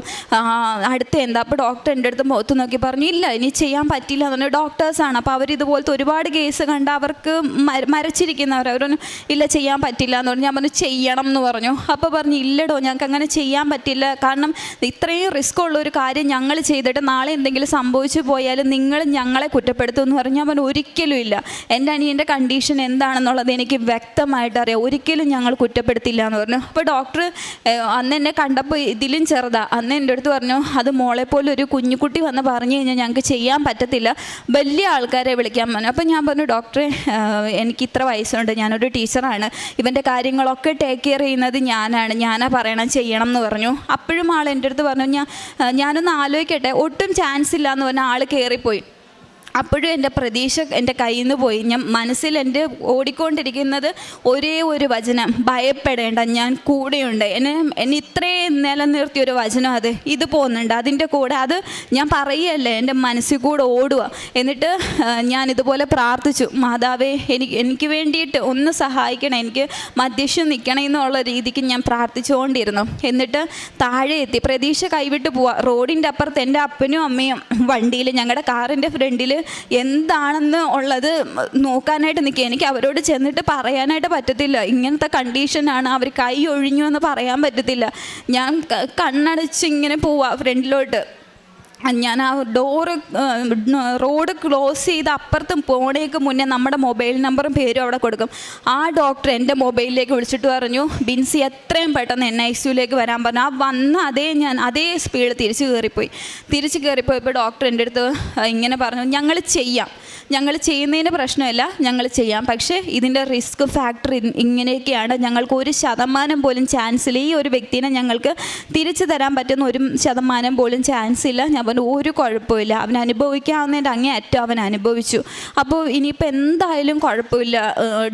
അടുത്ത എന്താ? അപ്പോൾ ഡോക്ടർ എൻ്റെ അടുത്ത് മുഖത്ത് നോക്കി പറഞ്ഞു, ഇല്ല ഇനി ചെയ്യാൻ പറ്റില്ല എന്ന് പറഞ്ഞു. ഡോക്ടേഴ്സാണ്, അപ്പോൾ അവരിതുപോലത്തെ ഒരുപാട് കേസ് കണ്ട് അവർക്ക് മരച്ചിരിക്കുന്നവർ, അവരൊന്നും ഇല്ല ചെയ്യാൻ പറ്റില്ല എന്ന് പറഞ്ഞു. ഞാൻ പറഞ്ഞു ചെയ്യണം എന്ന് പറഞ്ഞു. അപ്പോൾ പറഞ്ഞു, ഇല്ലടോ ഞങ്ങൾക്ക് അങ്ങനെ ചെയ്യാൻ പറ്റില്ല, കാരണം ഇത്രയും റിസ്ക് ഉള്ള ഒരു കാര്യം ഞങ്ങൾ ചെയ്തിട്ട് നാളെ എന്തെങ്കിലും സംഭവിച്ചു പോയാലും നിങ്ങൾ ഞങ്ങളെ കുറ്റപ്പെടുത്തുമെന്ന് പറഞ്ഞു. ഞാൻ പറഞ്ഞു ഒരിക്കലും ഇല്ല, എൻ്റെ അനിയൻ്റെ കണ്ടീഷൻ എന്താണെന്നുള്ളത് എനിക്ക് വ്യക്തമായിട്ട് അറിയാം, ഒരിക്കലും ഞങ്ങൾ കുറ്റപ്പെടുത്തില്ല എന്ന് പറഞ്ഞു. അപ്പോൾ ഡോക്ടർ അന്ന് എന്നെ കണ്ടപ്പോൾ ഇതിലും ചെറുതാ, അന്ന് എൻ്റെ അടുത്ത് പറഞ്ഞു, അത് മോളെപ്പോലെ ഒരു കുഞ്ഞുകുട്ടി വന്ന് പറഞ്ഞു കഴിഞ്ഞാൽ ഞങ്ങൾക്ക് ചെയ്യാൻ പറ്റത്തില്ല, വലിയ ആൾക്കാരെ വിളിക്കാൻ പറഞ്ഞു. അപ്പോൾ ഞാൻ പറഞ്ഞു, ഡോക്ടറെ എനിക്ക് ഇത്ര വയസ്സുണ്ട്, ഞാനൊരു ടീച്ചറാണ്, ഇവൻ്റെ കാര്യങ്ങളൊക്കെ ടേക്ക് കെയർ ചെയ്യുന്നത് ഞാനാ പറയണം ചെയ്യണം എന്ന് പറഞ്ഞു. അപ്പോഴും ആൾ എൻ്റെ അടുത്ത് പറഞ്ഞു, ഞാനൊന്ന് ആലോചിക്കട്ടെ, ഒട്ടും ചാൻസ് ഇല്ല എന്ന് പറഞ്ഞാൽ ആൾ കയറിപ്പോയി. അപ്പോഴും എൻ്റെ പ്രതീക്ഷ എൻ്റെ കയ്യിൽ നിന്ന് പോയി. ഞാൻ മനസ്സിൽ എൻ്റെ ഓടിക്കൊണ്ടിരിക്കുന്നത് ഒരേ ഒരു വചനം, ഭയപ്പെടേണ്ട ഞാൻ കൂടെയുണ്ട്. എന്നെ ഇത്രയും നിലനിർത്തിയൊരു വചനം ഇത് പോകുന്നുണ്ട് അതിൻ്റെ കൂടെ. അത് ഞാൻ പറയുകയല്ലേ, എൻ്റെ മനസ്സിൽ കൂടെ ഓടുക. എന്നിട്ട് ഞാൻ ഇതുപോലെ പ്രാർത്ഥിച്ചു, മാതാവേ എനിക്ക് വേണ്ടിയിട്ട് ഒന്ന് സഹായിക്കണം, എനിക്ക് മധ്യസ്ഥം നിൽക്കണം എന്നുള്ള രീതിക്ക് ഞാൻ പ്രാർത്ഥിച്ചുകൊണ്ടിരുന്നു. എന്നിട്ട് താഴെ എത്തി, പ്രതീക്ഷ കൈവിട്ട് പോവുക. റോഡിൻ്റെ അപ്പുറത്ത് എൻ്റെ അപ്പനും അമ്മയും വണ്ടിയിൽ, ഞങ്ങളുടെ കാറിൻ്റെ ഫ്രണ്ടിൽ എന്താണെന്ന് ഉള്ളത് നോക്കാനായിട്ട് നിൽക്കുക. എനിക്ക് അവരോട് ചെന്നിട്ട് പറയാനായിട്ട് പറ്റത്തില്ല, ഇങ്ങനത്തെ കണ്ടീഷനാണ്, അവർ കൈ ഒഴിഞ്ഞു എന്ന് പറയാൻ പറ്റത്തില്ല. ഞാൻ കണ്ണടച്ച് ഇങ്ങനെ പോവാ ഫ്രണ്ടിലോട്ട്. ഞാൻ ആ റോഡ് ക്ലോസ് ചെയ്ത് അപ്പുറത്തും പോണേക്ക് മുന്നേ നമ്മുടെ മൊബൈൽ നമ്പറും പേരും അവിടെ കൊടുക്കും. ആ ഡോക്ടർ എൻ്റെ മൊബൈലിലേക്ക് വിളിച്ചിട്ട് പറഞ്ഞു, ബിൻസി എത്രയും പെട്ടെന്ന് NICUലേക്ക് വരാൻ പറഞ്ഞു. ആ വന്ന അതേ സ്പീഡ് തിരിച്ച് കയറിപ്പോയപ്പോൾ ഡോക്ടർ എൻ്റെ അടുത്ത് ഇങ്ങനെ പറഞ്ഞു, ഞങ്ങൾ ചെയ്യുന്നതിന് പ്രശ്നമില്ല, ഞങ്ങൾ ചെയ്യാം, പക്ഷേ ഇതിൻ്റെ റിസ്ക് ഫാക്ടർ ഇങ്ങനെയൊക്കെയാണ്, ഞങ്ങൾക്ക് 1% പോലും ചാൻസ് ഇല്ല, ഈ ഒരു വ്യക്തിനെ ഞങ്ങൾക്ക് തിരിച്ചു തരാൻ പറ്റുന്ന 1% പോലും ചാൻസ് ഇല്ല. ഞാൻ പറഞ്ഞു ഒരു കുഴപ്പമില്ല, അവൻ അനുഭവിക്കാവുന്നതിൻ്റെ അങ്ങേയറ്റം അവൻ അനുഭവിച്ചു, അപ്പോൾ ഇനിയിപ്പോൾ എന്തായാലും കുഴപ്പമില്ല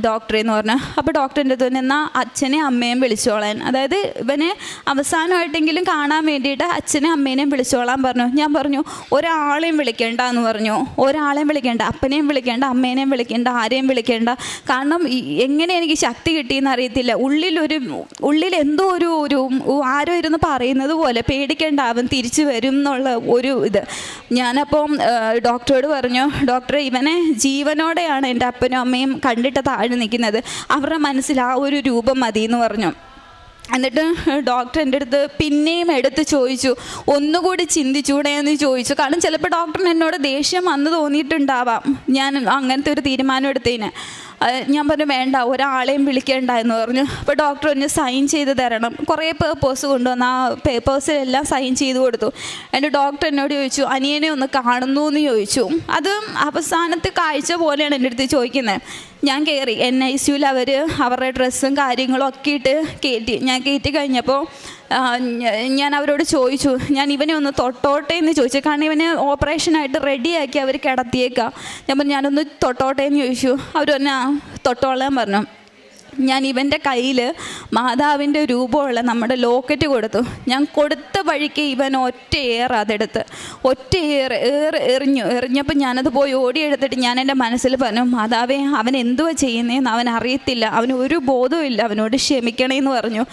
ഡോക്ടറെ എന്ന് പറഞ്ഞു. അപ്പോൾ ഡോക്ടറിൻ്റെ അടുത്ത് എന്നാൽ അച്ഛനെയും അമ്മയും വിളിച്ചോളാൻ, അതായത് ഇവനെ അവസാനമായിട്ടെങ്കിലും കാണാൻ വേണ്ടിയിട്ട് അച്ഛനെയും അമ്മേനെയും വിളിച്ചോളാൻ പറഞ്ഞു. ഞാൻ പറഞ്ഞു ഒരാളെയും വിളിക്കേണ്ട എന്ന് പറഞ്ഞു, ഒരാളെയും വിളിക്കേണ്ട, അപ്പനെയും വിളിക്കേണ്ട, അമ്മേനെയും വിളിക്കേണ്ട, ആരെയും വിളിക്കേണ്ട. കാരണം എങ്ങനെ എനിക്ക് ശക്തി കിട്ടിയെന്ന് അറിയത്തില്ല, ഉള്ളിൽ എന്തോ ഒരു ആരോ ഇരുന്ന് പറയുന്നത് പോലെ, പേടിക്കേണ്ട അവൻ തിരിച്ചു വരും എന്നുള്ള ഒരു ഇത്. ഞാനപ്പം ഡോക്ടറോട് പറഞ്ഞു, ഡോക്ടറെ ഇവനെ ജീവനോടെയാണ് എൻ്റെ അപ്പനും അമ്മയും കണ്ടിട്ട് താഴെ നിൽക്കുന്നത്, അവരുടെ മനസ്സിൽ ആ ഒരു രൂപം മതി എന്ന് പറഞ്ഞു. എന്നിട്ട് ഡോക്ടർ എൻ്റെ അടുത്ത് പിന്നെയും എടുത്ത് ചോദിച്ചു, ഒന്നുകൂടി ചിന്തിച്ചൂടെ എന്ന് ചോദിച്ചു. കാരണം ചിലപ്പോൾ ഡോക്ടറിന് എന്നോട് ദേഷ്യം വന്ന് തോന്നിയിട്ടുണ്ടാവാം ഞാൻ അങ്ങനത്തെ ഒരു തീരുമാനം എടുത്തതിന്. ഞാൻ പറഞ്ഞു വേണ്ട, ഒരാളെയും വിളിക്കേണ്ട എന്ന് പറഞ്ഞു. അപ്പോൾ ഡോക്ടർ ഒന്ന് സൈൻ ചെയ്ത് തരണം, കുറേ പേപ്പേഴ്സ് കൊണ്ടുവന്ന് ആ പേപ്പേഴ്സിലെല്ലാം സൈൻ ചെയ്ത് കൊടുത്തു. എൻ്റെ ഡോക്ടർ എന്നോട് ചോദിച്ചു, അനിയനെ ഒന്ന് കാണുന്നു എന്ന് ചോദിച്ചു. അത് അവസാനത്തെ കാഴ്ച പോലെയാണ് എൻ്റെ അടുത്ത് ചോദിക്കുന്നത്. ഞാൻ കയറി NICUവിൽ അവരുടെ ഡ്രസ്സും കാര്യങ്ങളും ഒക്കെ ഇട്ട് കയറ്റി കഴിഞ്ഞപ്പോൾ ഞാൻ അവരോട് ചോദിച്ചു, ഞാൻ ഇവനെ ഒന്ന് തൊട്ടോട്ടെ എന്ന് ചോദിച്ചു. കാരണം ഇവനെ ഓപ്പറേഷനായിട്ട് റെഡിയാക്കി അവർ കിടത്തിയേക്കാം. ഞാൻ പറഞ്ഞു ഞാനൊന്ന് തൊട്ടോട്ടെ എന്ന് ചോദിച്ചു. അവർ തന്നെ തൊട്ടോളാൻ പറഞ്ഞു. ഞാൻ ഇവൻ്റെ കയ്യിൽ മാതാവിൻ്റെ രൂപമുള്ള നമ്മുടെ ലോക്കറ്റ് കൊടുത്തു. ഞാൻ കൊടുത്ത വഴിക്ക് ഇവൻ അതെടുത്ത് എറിഞ്ഞപ്പോൾ ഞാനത് പോയി ഓടിയെടുത്തിട്ട് ഞാൻ എൻ്റെ മനസ്സിൽ പറഞ്ഞു, മാതാവേ അവൻ എന്തുവാ ചെയ്യുന്നതെന്ന് അവൻ അറിയത്തില്ല, അവന് ഒരു ബോധവും ഇല്ല, അവനോട് ക്ഷമിക്കണേന്ന് പറഞ്ഞു.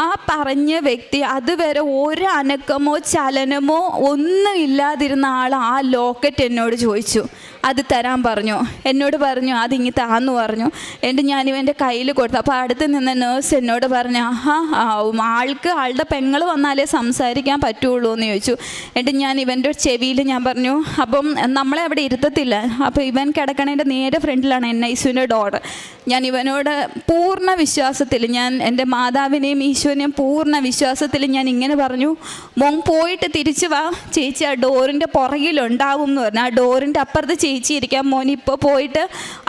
ആ പറഞ്ഞ വ്യക്തി അതുവരെ ഒരു അനക്കമോ ചലനമോ ഒന്നും ഇല്ലാതിരുന്ന ആൾ ആ ലോക്കറ്റ് എന്നോട് ചോദിച്ചു, അത് തരാൻ പറഞ്ഞു. എന്നോട് പറഞ്ഞു അതിങ്ങി താന്ന് പറഞ്ഞു. എന്നിട്ട് ഞാനിവൻ്റെ കയ്യിൽ കൊടുത്തു. അപ്പോൾ അടുത്ത് നിന്ന നേഴ്സ് എന്നോട് പറഞ്ഞു, ആളുടെ പെങ്ങൾ വന്നാലേ സംസാരിക്കാൻ പറ്റുള്ളൂ എന്ന് ചോദിച്ചു. എന്നിട്ട് ഞാൻ ഇവൻ്റെ ചെവിയിൽ ഞാൻ പറഞ്ഞു, അപ്പം നമ്മളെ അവിടെ ഇരുത്തത്തില്ല. അപ്പോൾ ഇവൻ കിടക്കണേൻ്റെ നേരെ ഫ്രണ്ടിലാണ് NICUവിൻ്റെ ഡോർ. ഞാൻ ഇവനോട് പൂർണ്ണ വിശ്വാസത്തിൽ, ഞാൻ എൻ്റെ മാതാവിനെയും ഈശോനെയും പൂർണ്ണ വിശ്വാസത്തിൽ ഞാൻ ഇങ്ങനെ പറഞ്ഞു, മോൻ പോയിട്ട് തിരിച്ചു വാ, ചേച്ചി ആ ഡോറിൻ്റെ പുറകിലുണ്ടാവും എന്ന് പറഞ്ഞു. ആ ഡോറിൻ്റെ അപ്പുറത്ത് ചേച്ചി ഇരിക്കാം, മോൻ ഇപ്പോൾ പോയിട്ട്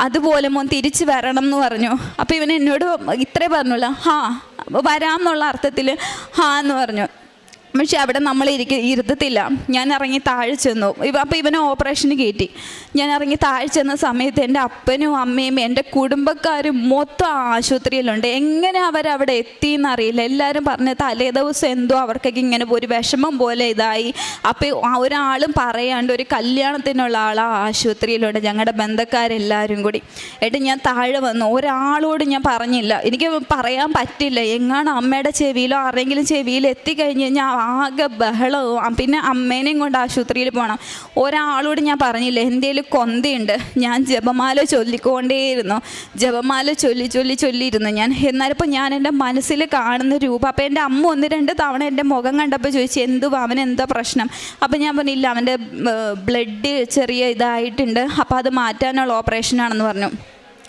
അതുപോലെ മോൻ തിരിച്ചു വരണം എന്ന് പറഞ്ഞു. അപ്പോൾ ഇവൻ എന്നോട് ഇത്രേ പറഞ്ഞുള്ളൂ, വരാം എന്നുള്ള അർത്ഥത്തിൽ എന്ന് പറഞ്ഞു. പക്ഷെ അവിടെ നമ്മൾ ഇരുത്തത്തില്ല. ഞാൻ ഇറങ്ങി താഴെ ചെന്നു. അപ്പോൾ ഇവനെ ഓപ്പറേഷന് കയറ്റി. ഞാൻ ഇറങ്ങി താഴെ ചെന്ന സമയത്ത് എൻ്റെ അപ്പനും അമ്മയും എൻ്റെ കുടുംബക്കാരും മൊത്തം ആശുപത്രിയിലുണ്ട്. എങ്ങനെ അവരവിടെ എത്തിയെന്നറിയില്ല. എല്ലാവരും പറഞ്ഞ തലേ ദിവസം എന്തോ അവർക്കൊക്കെ ഇങ്ങനെ ഒരു വിഷമം പോലെ ഇതായി. അപ്പോൾ ഒരാളും പറയാണ്ട് ഒരു കല്യാണത്തിനുള്ള ആൾ ആ ആശുപത്രിയിലുണ്ട്, ഞങ്ങളുടെ ബന്ധക്കാരെല്ലാവരും കൂടി. എന്നിട്ട് ഞാൻ താഴെ വന്നു. ഒരാളോട് ഞാൻ പറഞ്ഞില്ല, എനിക്ക് പറയാൻ പറ്റില്ല. എങ്ങാണ് അമ്മയുടെ ചെവിയിലോ ആരെങ്കിലും ചെവിയിൽ എത്തിക്കഴിഞ്ഞ് കഴിഞ്ഞാൽ ആകെ ബഹളവും. പിന്നെ അമ്മേനെയും കൊണ്ട് ആശുപത്രിയിൽ പോകണം. ഒരാളോട് ഞാൻ പറഞ്ഞില്ല. എന്തേലും കൊന്തയുണ്ട്. ഞാൻ ജപമാല ചൊല്ലിക്കൊണ്ടേയിരുന്നു. ജപമാല ചൊല്ലിയിരുന്നു ഞാൻ. എന്നാലിപ്പോൾ ഞാൻ എൻ്റെ മനസ്സിൽ കാണുന്ന രൂപം. അപ്പോൾ എൻ്റെ അമ്മ 1-2 തവണ എൻ്റെ മുഖം കണ്ടപ്പോൾ ചോദിച്ചു, എന്തുവാ അവനെന്താ പ്രശ്നം? അപ്പോൾ ഞാൻ പറഞ്ഞില്ല, അവൻ്റെ ബ്ലഡ് ചെറിയ ഇതായിട്ടുണ്ട്, അപ്പോൾ അത് മാറ്റാനുള്ള ഓപ്പറേഷനാണെന്ന് പറഞ്ഞു.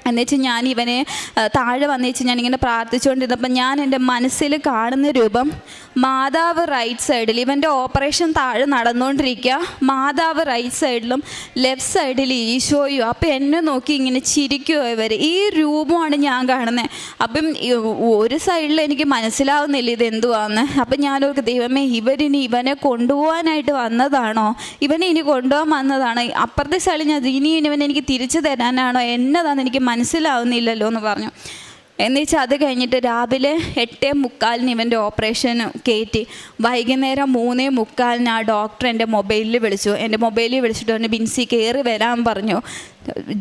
എന്നുവെച്ചാൽ ഞാൻ ഇവനെ താഴെ വന്നേച്ച് ഞാനിങ്ങനെ പ്രാർത്ഥിച്ചുകൊണ്ടിരുന്നപ്പോൾ ഞാൻ എൻ്റെ മനസ്സിൽ കാണുന്ന രൂപം, മാതാവ് റൈറ്റ് സൈഡിൽ, ഇവൻ്റെ ഓപ്പറേഷൻ താഴെ നടന്നുകൊണ്ടിരിക്കുക, മാതാവ് റൈറ്റ് സൈഡിലും ലെഫ്റ്റ് സൈഡിൽ ഈശോയും. അപ്പോൾ എന്നെ നോക്കി ഇങ്ങനെ ചിരിക്കുമോ ഇവർ. ഈ രൂപമാണ് ഞാൻ കാണുന്നത്. അപ്പം ഒരു സൈഡിൽ എനിക്ക് മനസ്സിലാവുന്നില്ല ഇതെന്തുവാന്ന്. അപ്പം ഞാനോർക്ക്, ദൈവമേ, ഇവരിനി ഇവനെ കൊണ്ടുപോകാനായിട്ട് വന്നതാണോ? ഇവനെ ഇനി കൊണ്ടുപോകാൻ വന്നതാണോ? അപ്പുറത്തെ സൈഡിൽ ഞാൻ ഇനി ഇവനെ എനിക്ക് തിരിച്ചു തരാനാണോ? എന്നതാണെന്ന് എനിക്ക് മനസ്സിലാവുന്നില്ലല്ലോ എന്ന് പറഞ്ഞു. എന്നുവെച്ചാൽ അത് കഴിഞ്ഞിട്ട് രാവിലെ 8:45 ഇവൻ്റെ ഓപ്പറേഷൻ കയറ്റി. വൈകുന്നേരം 3:45 ആ ഡോക്ടർ എൻ്റെ മൊബൈലിൽ വിളിച്ചു. എൻ്റെ മൊബൈലിൽ വിളിച്ചിട്ട് പറഞ്ഞു, ബിൻസി കയറി വരാൻ പറഞ്ഞു.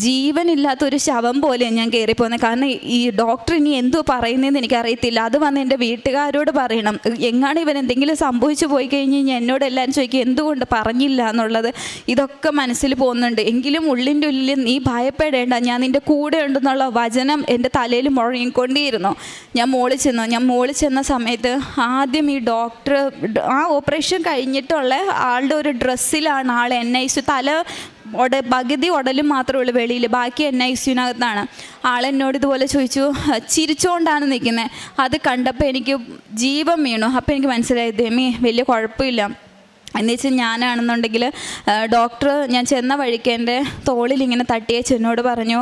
ജീവനില്ലാത്തൊരു ശവം പോലെ ഞാൻ കയറിപ്പോകുന്നത്. കാരണം ഈ ഡോക്ടർ ഇനി എന്തോ പറയുന്നതെന്ന് എനിക്കറിയത്തില്ല. അത് വന്ന് എൻ്റെ വീട്ടുകാരോട് പറയണം. എങ്ങാണ് ഇവൻ എന്തെങ്കിലും സംഭവിച്ചു പോയി കഴിഞ്ഞ് കഴിഞ്ഞാൽ എന്നോട് എല്ലാവരും ചോദിക്കും എന്തുകൊണ്ട് പറഞ്ഞില്ല എന്നുള്ളത്. ഇതൊക്കെ മനസ്സിൽ പോകുന്നുണ്ട്. എങ്കിലും ഉള്ളിൻ്റെ ഉള്ളിൽ നീ ഭയപ്പെടേണ്ട, ഞാൻ നിൻ്റെ കൂടെ ഉണ്ടെന്നുള്ള വചനം എൻ്റെ തലയിൽ മുഴങ്ങിക്കൊണ്ടേയിരുന്നു. ഞാൻ മോളിൽ ചെന്ന സമയത്ത് ആദ്യം ഈ ഡോക്ടർ ആ ഓപ്പറേഷൻ കഴിഞ്ഞിട്ടുള്ള ആളുടെ ഒരു ഡ്രസ്സിലാണ് ആൾ NICU. പകുതി ഉടലും മാത്രമേ ഉള്ളൂ വെളിയിൽ, ബാക്കി NICUവിനകത്താണ്. ആളെന്നോട് ഇതുപോലെ ചോദിച്ചു, ചിരിച്ചുകൊണ്ടാണ് നിൽക്കുന്നത്. അത് കണ്ടപ്പോൾ എനിക്ക് ജീവൻ വീണു. അപ്പോൾ എനിക്ക് മനസ്സിലായി, ദൈവമേ വലിയ കുഴപ്പമില്ല. എന്നുവെച്ചാൽ ഞാനാണെന്നുണ്ടെങ്കിൽ ഡോക്ടർ ഞാൻ ചെന്ന വഴിക്ക് എൻ്റെ തോളിൽ ഇങ്ങനെ തട്ടിയേച്ച് എന്നോട് പറഞ്ഞു,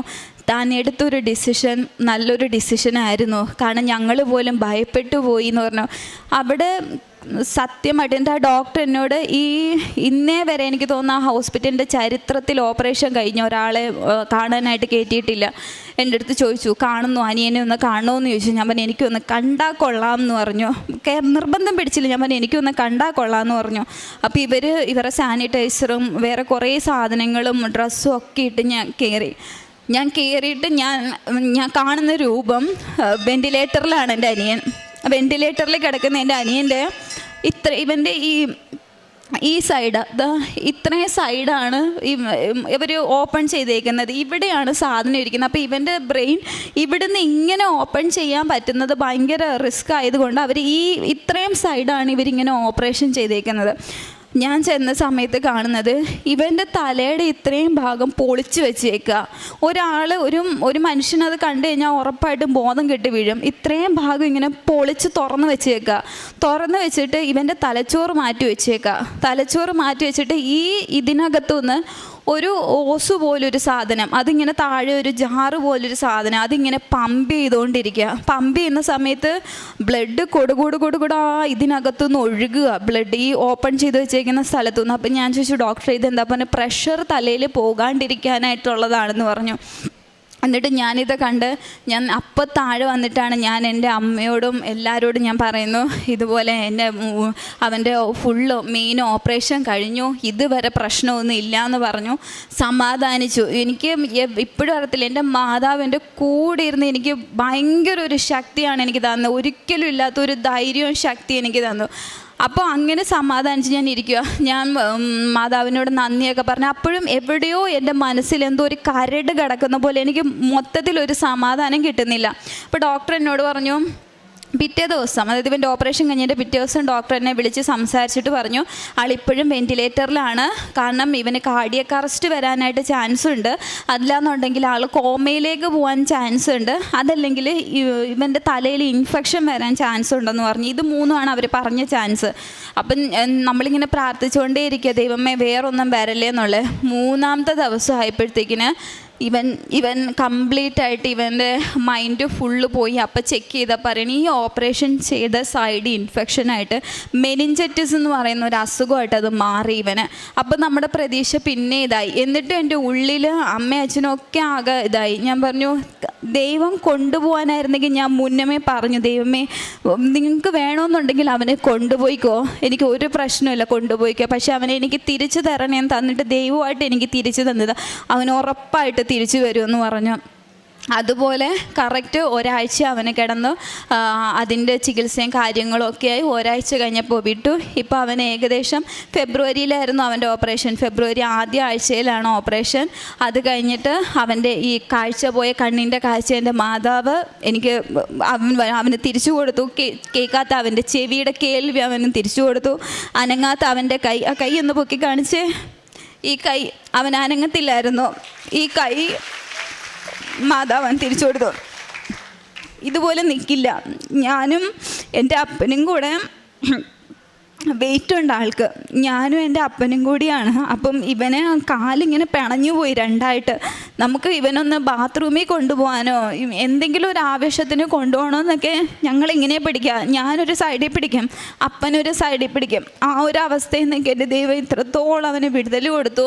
താൻ എടുത്തൊരു ഡിസിഷൻ നല്ലൊരു ഡിസിഷനായിരുന്നു, കാരണം ഞങ്ങൾ പോലും ഭയപ്പെട്ടു പോയി എന്ന് പറഞ്ഞു. അവിടെ സത്യമായിട്ട് എൻ്റെ ആ ഡോക്ടർ എന്നോട് ഇന്നേ വരെ എനിക്ക് തോന്നുന്നു ആ ഹോസ്പിറ്റലിൻ്റെ ചരിത്രത്തിൽ ഓപ്പറേഷൻ കഴിഞ്ഞ ഒരാളെ കാണാനായിട്ട് കയറ്റിയിട്ടില്ല. എൻ്റെ അടുത്ത് ചോദിച്ചു, കാണുന്നു അനിയനെ ഒന്ന് കാണുമെന്ന് ചോദിച്ചു. ഞാൻ പറഞ്ഞു എനിക്കൊന്ന് കണ്ടാൽ കൊള്ളാം എന്ന് പറഞ്ഞു. നിർബന്ധം പിടിച്ചില്ല. ഞാൻ പറഞ്ഞു എനിക്കൊന്ന് കണ്ടാൽ കൊള്ളാം എന്ന് പറഞ്ഞു. അപ്പോൾ ഇവരെ സാനിറ്റൈസറും വേറെ കുറേ സാധനങ്ങളും ഡ്രസ്സും ഒക്കെ ഇട്ട് ഞാൻ കയറിയിട്ട് ഞാൻ കാണുന്ന രൂപം വെൻറ്റിലേറ്ററിലാണ് എൻ്റെ അനിയൻ. വെൻറ്റിലേറ്ററിൽ കിടക്കുന്ന എൻ്റെ അനിയൻ്റെ ഇവൻ്റെ ഈ സൈഡ് ഇത്രയും സൈഡാണ് ഇവർ ഓപ്പൺ ചെയ്തേക്കുന്നത്. ഇവിടെയാണ് സാധനം ഇരിക്കുന്നത്. അപ്പോൾ ഇവൻ്റെ ബ്രെയിൻ ഇവിടുന്ന് ഇങ്ങനെ ഓപ്പൺ ചെയ്യാൻ പറ്റുന്നത് ഭയങ്കര റിസ്ക് ആയതുകൊണ്ട് അവർ ഇത്രയും സൈഡാണ് ഇവരിങ്ങനെ ഓപ്പറേഷൻ ചെയ്തേക്കുന്നത്. ഞാൻ ചെന്ന സമയത്ത് കാണുന്നത് ഇവൻ്റെ തലയുടെ ഇത്രയും ഭാഗം പൊളിച്ച് വെച്ചേക്കുക. ഒരു മനുഷ്യനത് കണ്ടു കഴിഞ്ഞാൽ ഉറപ്പായിട്ടും ബോധം കെട്ടി വീഴും. ഇത്രയും ഭാഗം ഇങ്ങനെ പൊളിച്ച് തുറന്ന് വെച്ചിട്ട് ഇവൻ്റെ തലച്ചോറ് മാറ്റി വെച്ചിട്ട് ഇതിനകത്തുനിന്ന് ഒരു ഓസ് പോലൊരു സാധനം, അതിങ്ങനെ താഴെ ഒരു ജാറ് പോലൊരു സാധനം, അതിങ്ങനെ പമ്പ് ചെയ്തുകൊണ്ടിരിക്കുക. പമ്പ് ചെയ്യുന്ന സമയത്ത് ബ്ലഡ് കൊടുകൂടാ ഇതിനകത്തുനിന്ന് ഒഴുകുക, ബ്ലഡ് ഈ ഓപ്പൺ ചെയ്ത് വെച്ചേക്കുന്ന സ്ഥലത്തുനിന്ന്. അപ്പം ഞാൻ ചോദിച്ചു, ഡോക്ടർ ഇതെന്താ പറഞ്ഞാൽ പ്രഷർ തലയിൽ പോകാണ്ടിരിക്കാനായിട്ടുള്ളതാണെന്ന് പറഞ്ഞു. എന്നിട്ട് ഞാനിത് കണ്ട് ഞാൻ അപ്പം താഴെ വന്നിട്ടാണ് ഞാൻ എൻ്റെ അമ്മയോടും എല്ലാവരോടും ഞാൻ പറയുന്നു, ഇതുപോലെ അവൻ്റെ ഫുള്ള് മെയിൻ ഓപ്പറേഷൻ കഴിഞ്ഞു, ഇതുവരെ പ്രശ്നമൊന്നും ഇല്ല എന്ന് പറഞ്ഞു. സമാധാനിച്ചു. എനിക്ക് ഇപ്പോഴും അറിയത്തില്ല, എൻ്റെ മാതാവ് എൻ്റെ കൂടെ ഇരുന്ന് എനിക്ക് ഭയങ്കര ഒരു ശക്തിയാണ് എനിക്ക് തന്നത്. ഒരിക്കലും ഇല്ലാത്തൊരു ധൈര്യവും ശക്തി എനിക്ക് തന്നു. അപ്പോൾ അങ്ങനെ സമാധാനിച്ച് ഞാൻ ഇരിക്കുക. ഞാൻ മാതാവിനോട് നന്ദിയൊക്കെ പറഞ്ഞു. അപ്പോഴും എവിടെയോ എൻ്റെ മനസ്സിൽ എന്തോ ഒരു കരട് കിടക്കുന്ന പോലെ എനിക്ക് മൊത്തത്തിലൊരു സമാധാനം കിട്ടുന്നില്ല. അപ്പോൾ ഡോക്ടർ എന്നോട് പറഞ്ഞു, പിറ്റേ ദിവസം, അതായത് ഇവൻ്റെ ഓപ്പറേഷൻ കഴിഞ്ഞിട്ട് പിറ്റേ ദിവസം ഡോക്ടർ എന്നെ വിളിച്ച് സംസാരിച്ചിട്ട് പറഞ്ഞു, ആളിപ്പോഴും വെൻറ്റിലേറ്ററിലാണ്, കാരണം ഇവന് കാർഡിയക് അറസ്റ്റ് വരാനായിട്ട് ചാൻസ് ഉണ്ട്, അല്ലാന്നുണ്ടെങ്കിൽ ആൾ കോമയിലേക്ക് പോകാൻ ചാൻസ് ഉണ്ട്, അതല്ലെങ്കിൽ ഇവൻ്റെ തലയിൽ ഇൻഫെക്ഷൻ വരാൻ ചാൻസ് ഉണ്ടെന്ന് പറഞ്ഞു. ഇത് മൂന്നുമാണ് അവർ പറഞ്ഞ ചാൻസ്. അപ്പം നമ്മളിങ്ങനെ പ്രാർത്ഥിച്ചുകൊണ്ടേ ഇരിക്കുക, ദൈവമേ വേറൊന്നും വരല്ലേ എന്നുള്ളത്. മൂന്നാമത്തെ ദിവസം ആയപ്പോഴത്തേക്കിന് ഇവൻ കംപ്ലീറ്റ് ആയിട്ട് ഇവൻ്റെ മൈൻഡ് ഫുള്ള് പോയി. അപ്പം ചെക്ക് ചെയ്താൽ പറയണ ഈ ഓപ്പറേഷൻ ചെയ്ത സൈഡ് ഇൻഫെക്ഷനായിട്ട് മെനിഞ്ചറ്റിസ് എന്ന് പറയുന്ന ഒരു അസുഖമായിട്ട് അത് മാറി ഇവന്. അപ്പം നമ്മുടെ പ്രതീക്ഷ പിന്നെ ഇതായി. എന്നിട്ട് എൻ്റെ ഉള്ളിൽ അമ്മയും അച്ഛനും ഒക്കെ ആകെ ഇതായി. ഞാൻ പറഞ്ഞു, ദൈവം കൊണ്ടുപോകാനായിരുന്നെങ്കിൽ ഞാൻ മുന്നമേ പറഞ്ഞു, ദൈവമേ നിങ്ങൾക്ക് വേണമെന്നുണ്ടെങ്കിൽ അവനെ കൊണ്ടുപോയിക്കോ, എനിക്ക് ഒരു പ്രശ്നമില്ല, കൊണ്ടുപോയിക്കോ, പക്ഷെ അവനെ എനിക്ക് തിരിച്ചു തരണേന്ന് തന്നിട്ട് ദൈവമായിട്ട് എനിക്ക് തിരിച്ചു തന്നത്, അവൻ ഉറപ്പായിട്ട് തിരിച്ചു വരുമെന്ന് പറഞ്ഞു. അതുപോലെ കറക്റ്റ് ഒരാഴ്ച അവന് കിടന്നു. അതിൻ്റെ ചികിത്സയും കാര്യങ്ങളും ഒക്കെയായി ഒരാഴ്ച കഴിഞ്ഞപ്പോൾ വിട്ടു. ഇപ്പോൾ അവന് ഏകദേശം ഫെബ്രുവരിയിലായിരുന്നു അവൻ്റെ ഓപ്പറേഷൻ. ഫെബ്രുവരി ആദ്യ ആഴ്ചയിലാണ് ഓപ്പറേഷൻ. അത് കഴിഞ്ഞിട്ട് അവൻ്റെ ഈ കാഴ്ച പോയ കണ്ണിൻ്റെ കാഴ്ച എൻ്റെ മാതാവ് എനിക്ക് അവന് തിരിച്ചു കൊടുത്തു. കേൾക്കാത്ത അവൻ്റെ ചെവിയുടെ കേൾവി അവന് തിരിച്ചു കൊടുത്തു. അനങ്ങാത്ത അവൻ്റെ കൈ, ആ കൈ ഒന്ന് പൊക്കി കാണിച്ച്, ഈ കൈ അവൻ അനങ്ങത്തില്ലായിരുന്നു, ഈ കൈ മാതാവൻ തിരിച്ചു കൊടുത്തു. ഇതുപോലെ നിൽക്കില്ല. ഞാനും എൻ്റെ അപ്പനും കൂടെ വെയിറ്റ് ഉണ്ട് ആൾക്ക്, ഞാനും എൻ്റെ അപ്പനും കൂടിയാണ്. അപ്പം ഇവനെ കാലിങ്ങനെ പിണഞ്ഞു പോയി രണ്ടായിട്ട്. നമുക്ക് ഇവനൊന്ന് ബാത്റൂമിൽ കൊണ്ടുപോകാനോ എന്തെങ്കിലും ഒരു ആവശ്യത്തിന് കൊണ്ടുപോകണമെന്നൊക്കെ ഞങ്ങളിങ്ങനെ പിടിക്കുക. ഞാനൊരു സൈഡിൽ പിടിക്കും, അപ്പനൊരു സൈഡിൽ പിടിക്കും. ആ ഒരു അവസ്ഥയിൽ നിന്നൊക്കെ എൻ്റെ ദൈവം ഇത്രത്തോളം അവന് വിടുതൽ കൊടുത്തു.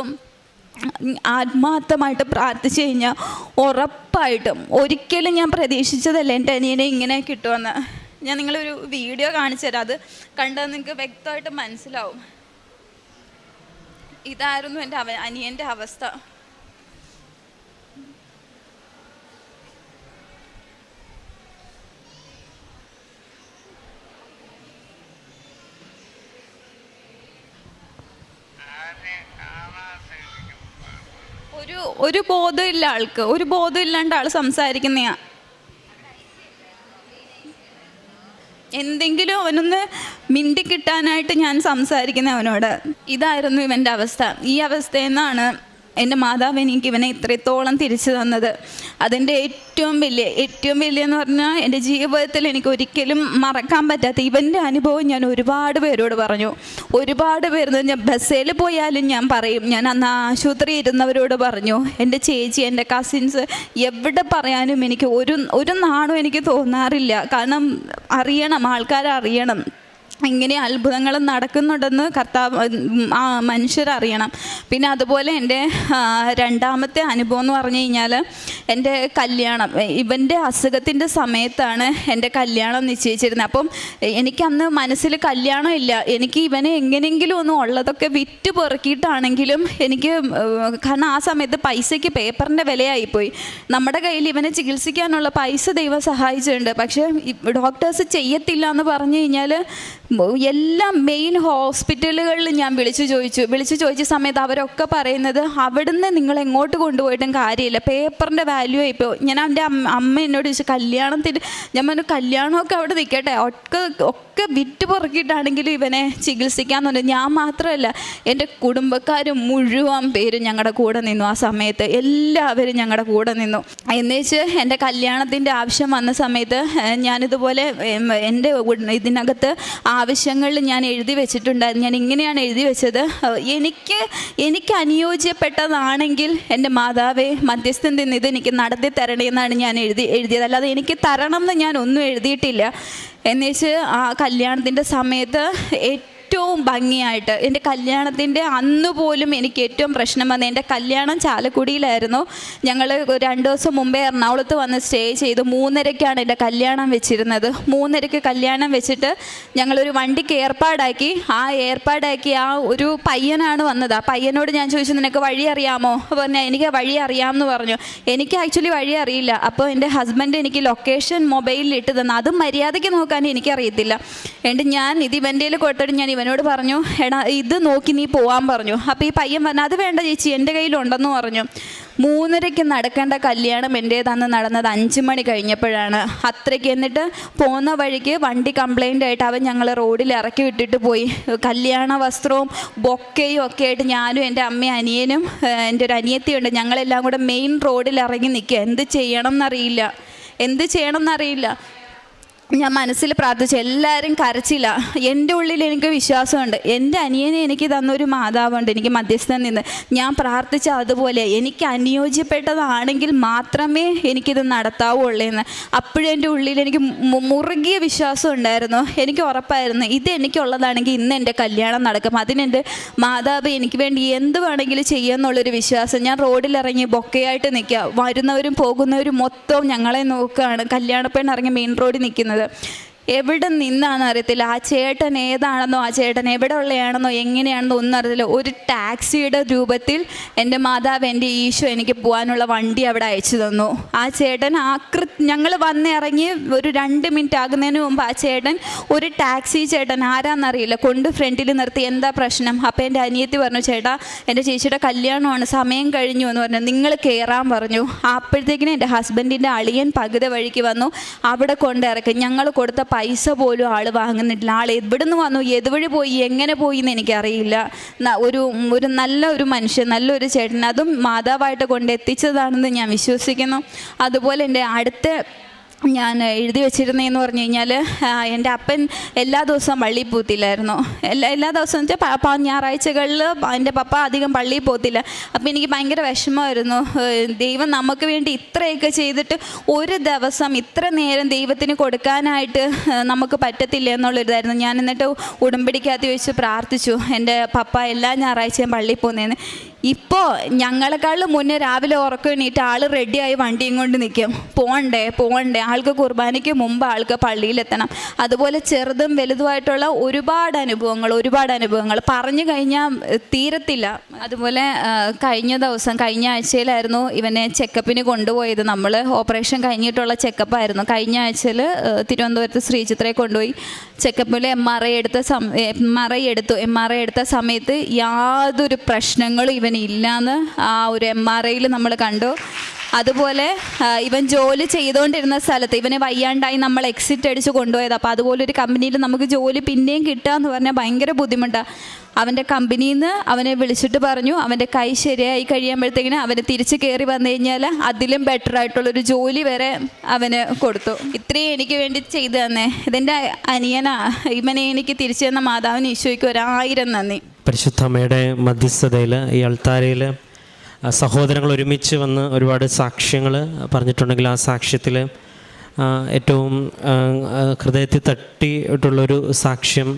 ആത്മാർത്ഥമായിട്ട് പ്രാർത്ഥിച്ചു കഴിഞ്ഞാൽ ഉറപ്പായിട്ടും, ഒരിക്കലും ഞാൻ പ്രതീക്ഷിച്ചതല്ല എൻ്റെ അനിയനെ ഇങ്ങനെ കിട്ടുമെന്ന്. ഞാൻ നിങ്ങളൊരു വീഡിയോ കാണിച്ചു തരാം, അത് കണ്ടാൽ നിങ്ങൾക്ക് വ്യക്തമായിട്ട് മനസ്സിലാവും. ഇതായിരുന്നു എൻ്റെ അനിയൻ്റെ അവസ്ഥ. ഒരു ബോധമില്ല ആൾക്ക്, ഒരു ബോധമില്ലാണ്ട് ആൾ സംസാരിക്കുന്നയാ. എന്തെങ്കിലും അവനൊന്ന് മിണ്ടി കിട്ടാനായിട്ട് ഞാൻ സംസാരിക്കുന്ന അവനോട്. ഇതായിരുന്നു ഇവൻ്റെ അവസ്ഥ. ഈ അവസ്ഥയിൽ നിന്നാണ് എൻ്റെ മാതാവ് എനിക്ക് ഇവനെ ഇത്രത്തോളം തിരിച്ചു തന്നത്. അതിൻ്റെ ഏറ്റവും വലിയെന്ന് പറഞ്ഞാൽ എൻ്റെ ജീവിതത്തിൽ എനിക്ക് ഒരിക്കലും മറക്കാൻ പറ്റാത്ത ഇവൻ്റെ അനുഭവം ഞാൻ ഒരുപാട് പേരോട് പറഞ്ഞു. ഒരുപാട് പേര്, ഞാൻ ബസ്സിൽ പോയാലും ഞാൻ പറയും, ഞാൻ അന്ന് ആശുപത്രി ഇരുന്നവരോട് പറഞ്ഞു, എൻ്റെ ചേച്ചി, എൻ്റെ കസിൻസ്, എവിടെ പറയാനും എനിക്ക് ഒരു നാണും എനിക്ക് തോന്നാറില്ല. കാരണം അറിയണം, ആൾക്കാരറിയണം ഇങ്ങനെ അത്ഭുതങ്ങൾ നടക്കുന്നുണ്ടെന്ന് മനുഷ്യരറിയണം. പിന്നെ അതുപോലെ എൻ്റെ രണ്ടാമത്തെ അനുഭവം എന്ന് പറഞ്ഞു കഴിഞ്ഞാൽ, എൻ്റെ കല്യാണം, ഇവൻ്റെ അസുഖത്തിൻ്റെ സമയത്താണ് എൻ്റെ കല്യാണം നിശ്ചയിച്ചിരുന്നത്. അപ്പം എനിക്കന്ന് മനസ്സിൽ കല്യാണം ഇല്ല. എനിക്ക് ഇവനെ എങ്ങനെയെങ്കിലും ഒന്നും ഉള്ളതൊക്കെ വിറ്റ് പെറുക്കിയിട്ടാണെങ്കിലും എനിക്ക്, കാരണം ആ സമയത്ത് പൈസയ്ക്ക് പേപ്പറിൻ്റെ വിലയായിപ്പോയി. നമ്മുടെ കയ്യിൽ ഇവനെ ചികിത്സിക്കാനുള്ള പൈസ ദൈവം സഹായിച്ചിട്ടുണ്ട്. പക്ഷേ ഡോക്ടേഴ്സ് ചെയ്യത്തില്ല എന്ന് പറഞ്ഞു കഴിഞ്ഞാൽ എല്ലാ മെയിൻ ഹോസ്പിറ്റലുകളിൽ ഞാൻ വിളിച്ചു ചോദിച്ച സമയത്ത് അവരൊക്കെ പറയുന്നത്, അവിടുന്ന് നിങ്ങൾ എങ്ങോട്ട് കൊണ്ടുപോയിട്ടും കാര്യമില്ല, പേപ്പറിൻ്റെ വാല്യൂ ഇപ്പോൾ. ഞാൻ എൻ്റെ അമ്മ എന്നോട് ചോദിച്ചു, കല്യാണത്തിന്, ഞാൻ പറഞ്ഞു കല്യാണമൊക്കെ അവിടെ നിൽക്കട്ടെ, ഒക്കെ വിറ്റ് പുറക്കിയിട്ടാണെങ്കിലും ഇവനെ ചികിത്സിക്കാമെന്നുണ്ട്. ഞാൻ മാത്രമല്ല, എൻ്റെ കുടുംബക്കാരും മുഴുവൻ പേരും ഞങ്ങളുടെ കൂടെ നിന്നു. ആ സമയത്ത് എല്ലാവരും ഞങ്ങളുടെ കൂടെ നിന്നു. എന്നുവെച്ച് എൻ്റെ കല്യാണത്തിൻ്റെ ആവശ്യം വന്ന സമയത്ത് ഞാനിതുപോലെ എൻ്റെ ഇതിനകത്ത് ആവശ്യങ്ങളിൽ ഞാൻ എഴുതി വെച്ചിട്ടുണ്ടായിരുന്നു. ഞാൻ ഇങ്ങനെയാണ് എഴുതി വെച്ചത്, എനിക്ക് അനുയോജ്യപ്പെട്ടതാണെങ്കിൽ എൻ്റെ മാതാവേ മധ്യസ്ഥൻ നിന്ന് ഇത് എനിക്ക് നടത്തി തരണേന്നാണ് ഞാൻ എഴുതിയത്. അല്ലാതെ എനിക്ക് തരണം എന്ന് ഞാൻ ഒന്നും എഴുതിയിട്ടില്ല. എന്നുവെച്ച് ആ കല്യാണത്തിൻ്റെ സമയത്ത് ഏറ്റവും ഭംഗിയായിട്ട് എൻ്റെ കല്യാണത്തിൻ്റെ അന്ന് പോലും എനിക്ക് ഏറ്റവും പ്രശ്നം വന്നത്, എൻ്റെ കല്യാണം ചാലക്കുടിയിലായിരുന്നു. ഞങ്ങൾ 2 ദിവസം മുമ്പേ എറണാകുളത്ത് വന്ന് സ്റ്റേ ചെയ്തു. 3:30ക്കാണ് എൻ്റെ കല്യാണം വെച്ചിരുന്നത്. 3:30ക്ക് കല്യാണം വെച്ചിട്ട് ഞങ്ങളൊരു വണ്ടിക്ക് ഏർപ്പാടാക്കി. ആ ഒരു പയ്യനാണ് വന്നത്. ആ പയ്യനോട് ഞാൻ ചോദിച്ചു, നിനക്ക് വഴി അറിയാമോ? പറഞ്ഞാൽ എനിക്ക് വഴി അറിയാമെന്ന് പറഞ്ഞു. എനിക്ക് ആക്ച്വലി വഴി അറിയില്ല. അപ്പോൾ എൻ്റെ ഹസ്ബൻഡ് എനിക്ക് ലൊക്കേഷൻ മൊബൈലിൽ ഇട്ട് തന്നു. അത് മര്യാദയ്ക്ക് നോക്കാൻ എനിക്കറിയത്തില്ല. എന്നിട്ട് ഞാൻ ഇത് ഇവൻ്റെ കൊടുത്തിട്ട് ഞാൻ ഇവനോട് പറഞ്ഞു, എടാ ഇത് നോക്കി നീ പോവാൻ പറഞ്ഞു. അപ്പോൾ ഈ പയ്യൻ പറഞ്ഞു, അത് വേണ്ട ചേച്ചി, എൻ്റെ കയ്യിലുണ്ടെന്ന് പറഞ്ഞു. 3:30ക്ക് നടക്കേണ്ട കല്യാണം എൻ്റേതന്ന് നടന്നത് 5 മണി കഴിഞ്ഞപ്പോഴാണ്. അത്രയ്ക്ക്. എന്നിട്ട് പോകുന്ന വഴിക്ക് വണ്ടി കംപ്ലൈൻ്റ് ആയിട്ട് അവൻ ഞങ്ങളെ റോഡിൽ ഇറക്കി വിട്ടിട്ട് പോയി. കല്യാണ വസ്ത്രവും ബൊക്കയും ഒക്കെ ആയിട്ട് ഞാനും എൻ്റെ അമ്മയും അനിയനും എൻ്റെ ഒരു അനിയത്തിയുണ്ട്, ഞങ്ങളെല്ലാം കൂടെ മെയിൻ റോഡിൽ ഇറങ്ങി നിൽക്കുക. എന്ത് ചെയ്യണം എന്നറിയില്ല. ഞാൻ മനസ്സിൽ പ്രാർത്ഥിച്ചു. എല്ലാവരും കരച്ചില്ല. എൻ്റെ ഉള്ളിൽ എനിക്ക് വിശ്വാസമുണ്ട്. എൻ്റെ അനിയനെ എനിക്ക് തന്നൊരു മാതാവുണ്ട്, എനിക്ക് മധ്യസ്ഥൻ നിന്ന്. ഞാൻ പ്രാർത്ഥിച്ച അതുപോലെ എനിക്ക് അനുയോജ്യപ്പെട്ടതാണെങ്കിൽ മാത്രമേ എനിക്കിത് നടത്താവുള്ളൂ എന്ന്. അപ്പോഴും എൻ്റെ ഉള്ളിൽ എനിക്ക് മുറുകിയ വിശ്വാസം ഉണ്ടായിരുന്നു. എനിക്ക് ഉറപ്പായിരുന്നു ഇത് എനിക്കുള്ളതാണെങ്കിൽ ഇന്ന് എൻ്റെ കല്യാണം നടക്കും. അതിനെൻ്റെ മാതാവ് എനിക്ക് വേണ്ടി എന്ത് വേണമെങ്കിലും ചെയ്യുമെന്നുള്ളൊരു വിശ്വാസം. ഞാൻ റോഡിലിറങ്ങി ബൊക്കയായിട്ട് നിൽക്കുക. വരുന്നവരും പോകുന്നവരും മൊത്തം ഞങ്ങളെ നോക്കുകയാണ്. കല്യാണപ്പെണ്ണ് ഇറങ്ങി മെയിൻ റോഡിൽ നിൽക്കുന്നത്. എവിടെ നിന്നാണെന്ന് അറിയത്തില്ല. ആ ചേട്ടൻ ഏതാണെന്നോ, ആ ചേട്ടൻ എവിടെ ഉള്ളയാണെന്നോ, എങ്ങനെയാണെന്നോ ഒന്നും അറിയത്തില്ല. ഒരു ടാക്സിയുടെ രൂപത്തിൽ എൻ്റെ മാതാവ്, എൻ്റെ ഈശോ എനിക്ക് പോകാനുള്ള വണ്ടി അവിടെ അയച്ചു തന്നു. ആ ചേട്ടൻ ഞങ്ങൾ വന്നിറങ്ങി ഒരു 2 മിനിറ്റ് ആകുന്നതിന് മുമ്പ് ആ ചേട്ടൻ, ഒരു ടാക്സി ചേട്ടൻ ആരാന്നറിയില്ല, കൊണ്ട് ഫ്രണ്ടിൽ നിർത്തി. എന്താ പ്രശ്നം? അപ്പോൾ എൻ്റെ അനിയത്തി പറഞ്ഞു, ചേട്ടാ എൻ്റെ ചേച്ചിയുടെ കല്യാണമാണ്, സമയം കഴിഞ്ഞു എന്ന് പറഞ്ഞു, നിങ്ങൾ കയറാൻ പറഞ്ഞു. അപ്പോഴത്തേക്കിനും എൻ്റെ ഹസ്ബൻഡിൻ്റെ അളിയൻ പകുതി വഴിക്ക് വന്നു. അവിടെ കൊണ്ടിറക്കി. ഞങ്ങൾ കൊടുത്ത പൈസ പോലും ആൾ വാങ്ങുന്നില്ല. ആൾ എവിടെ നിന്ന് വന്നു, ഏതുവഴി പോയി, എങ്ങനെ പോയി എന്ന് എനിക്കറിയില്ല. ഒരു നല്ലൊരു മനുഷ്യൻ, നല്ലൊരു ചേട്ടൻ, അതും മാതാവായിട്ട് കൊണ്ടെത്തിച്ചതാണെന്ന് ഞാൻ വിശ്വസിക്കുന്നു. അതുപോലെ എൻ്റെ അടുത്ത ഞാൻ എഴുതി വെച്ചിരുന്നതെന്ന് പറഞ്ഞു കഴിഞ്ഞാൽ, എൻ്റെ അപ്പൻ എല്ലാ ദിവസവും പള്ളിയിൽ പോകത്തില്ലായിരുന്നു. എല്ലാ ദിവസവും വെച്ചാൽ ഞായറാഴ്ചകളിൽ എൻ്റെ പപ്പ അധികം പള്ളിയിൽ പോകത്തില്ല. അപ്പോൾ എനിക്ക് ഭയങ്കര വിഷമമായിരുന്നു. ദൈവം നമുക്ക് വേണ്ടി ഇത്രയൊക്കെ ചെയ്തിട്ട് ഒരു ദിവസം ഇത്ര നേരം ദൈവത്തിന് കൊടുക്കാനായിട്ട് നമുക്ക് പറ്റത്തില്ല എന്നുള്ളൊരിതായിരുന്നു. ഞാൻ എന്നിട്ട് ഉടമ്പടിക്കകത്ത് വെച്ച് പ്രാർത്ഥിച്ചു, എൻ്റെ പപ്പ എല്ലാ ഞായറാഴ്ചയും പള്ളിയിൽ പോകുന്നതെന്ന്. ഇപ്പോൾ ഞങ്ങളെക്കാളും മുന്നേ രാവിലെ ഉറക്കം എണീറ്റ് ആൾ റെഡിയായി വണ്ടിയും കൊണ്ട് നിൽക്കും. പോകണ്ടേ ആൾക്ക് കുർബാനയ്ക്ക് മുമ്പ് ആൾക്ക് പള്ളിയിലെത്തണം. അതുപോലെ ചെറുതും വലുതുമായിട്ടുള്ള ഒരുപാട് അനുഭവങ്ങൾ പറഞ്ഞു കഴിഞ്ഞാൽ തീരത്തില്ല. അതുപോലെ കഴിഞ്ഞ ആഴ്ചയിലായിരുന്നു ഇവനെ ചെക്കപ്പിന് കൊണ്ടുപോയത്. നമ്മൾ ഓപ്പറേഷൻ കഴിഞ്ഞിട്ടുള്ള ചെക്കപ്പായിരുന്നു. കഴിഞ്ഞ ആഴ്ചയിൽ തിരുവനന്തപുരത്ത് ശ്രീചിത്രയെ കൊണ്ടുപോയി ചെക്കപ്പിൽ MRI എടുത്ത സമയത്ത് യാതൊരു പ്രശ്നങ്ങളും ഇവനില്ലാന്ന് ആ ഒരു MRIയിൽ നമ്മൾ കണ്ടു. അതുപോലെ ഇവൻ ജോലി ചെയ്തുകൊണ്ടിരുന്ന സ്ഥലത്ത് ഇവനെ വയ്യാണ്ടായി നമ്മൾ എക്സിറ്റ് അടിച്ച് കൊണ്ടുപോയത്. അപ്പോൾ അതുപോലെ ഒരു കമ്പനിയിൽ നമുക്ക് ജോലി പിന്നെയും കിട്ടുക എന്ന് പറഞ്ഞാൽ ഭയങ്കര ബുദ്ധിമുട്ടാണ്. അവൻ്റെ കമ്പനിയിൽ നിന്ന് അവനെ വിളിച്ചിട്ട് പറഞ്ഞു, അവൻ്റെ കൈ ശരിയായി കഴിയുമ്പോഴത്തേക്കിന് അവന് തിരിച്ച് കയറി വന്നു കഴിഞ്ഞാൽ അതിലും ബെറ്റർ ആയിട്ടുള്ളൊരു ജോലി വരെ അവന് കൊടുത്തു. ഇത്രയും എനിക്ക് വേണ്ടി ചെയ്തു തന്നെ ഇതെൻ്റെ അനിയനാ. ഇവനെ എനിക്ക് തിരിച്ചു തന്ന മാതാവിന് ഈശോയ്ക്ക് 1000 നന്ദി. പരിശുദ്ധ അമ്മയുടെ മധ്യസ്ഥതയിൽ ഈ അൾത്താരയിൽ സഹോദരങ്ങൾ ഒരുമിച്ച് വന്ന് ഒരുപാട് സാക്ഷ്യങ്ങൾ പറഞ്ഞിട്ടുണ്ടെങ്കിൽ ആ സാക്ഷ്യത്തിൽ ഏറ്റവും ഹൃദയത്തിൽ തട്ടിയിട്ടുള്ളൊരു സാക്ഷ്യം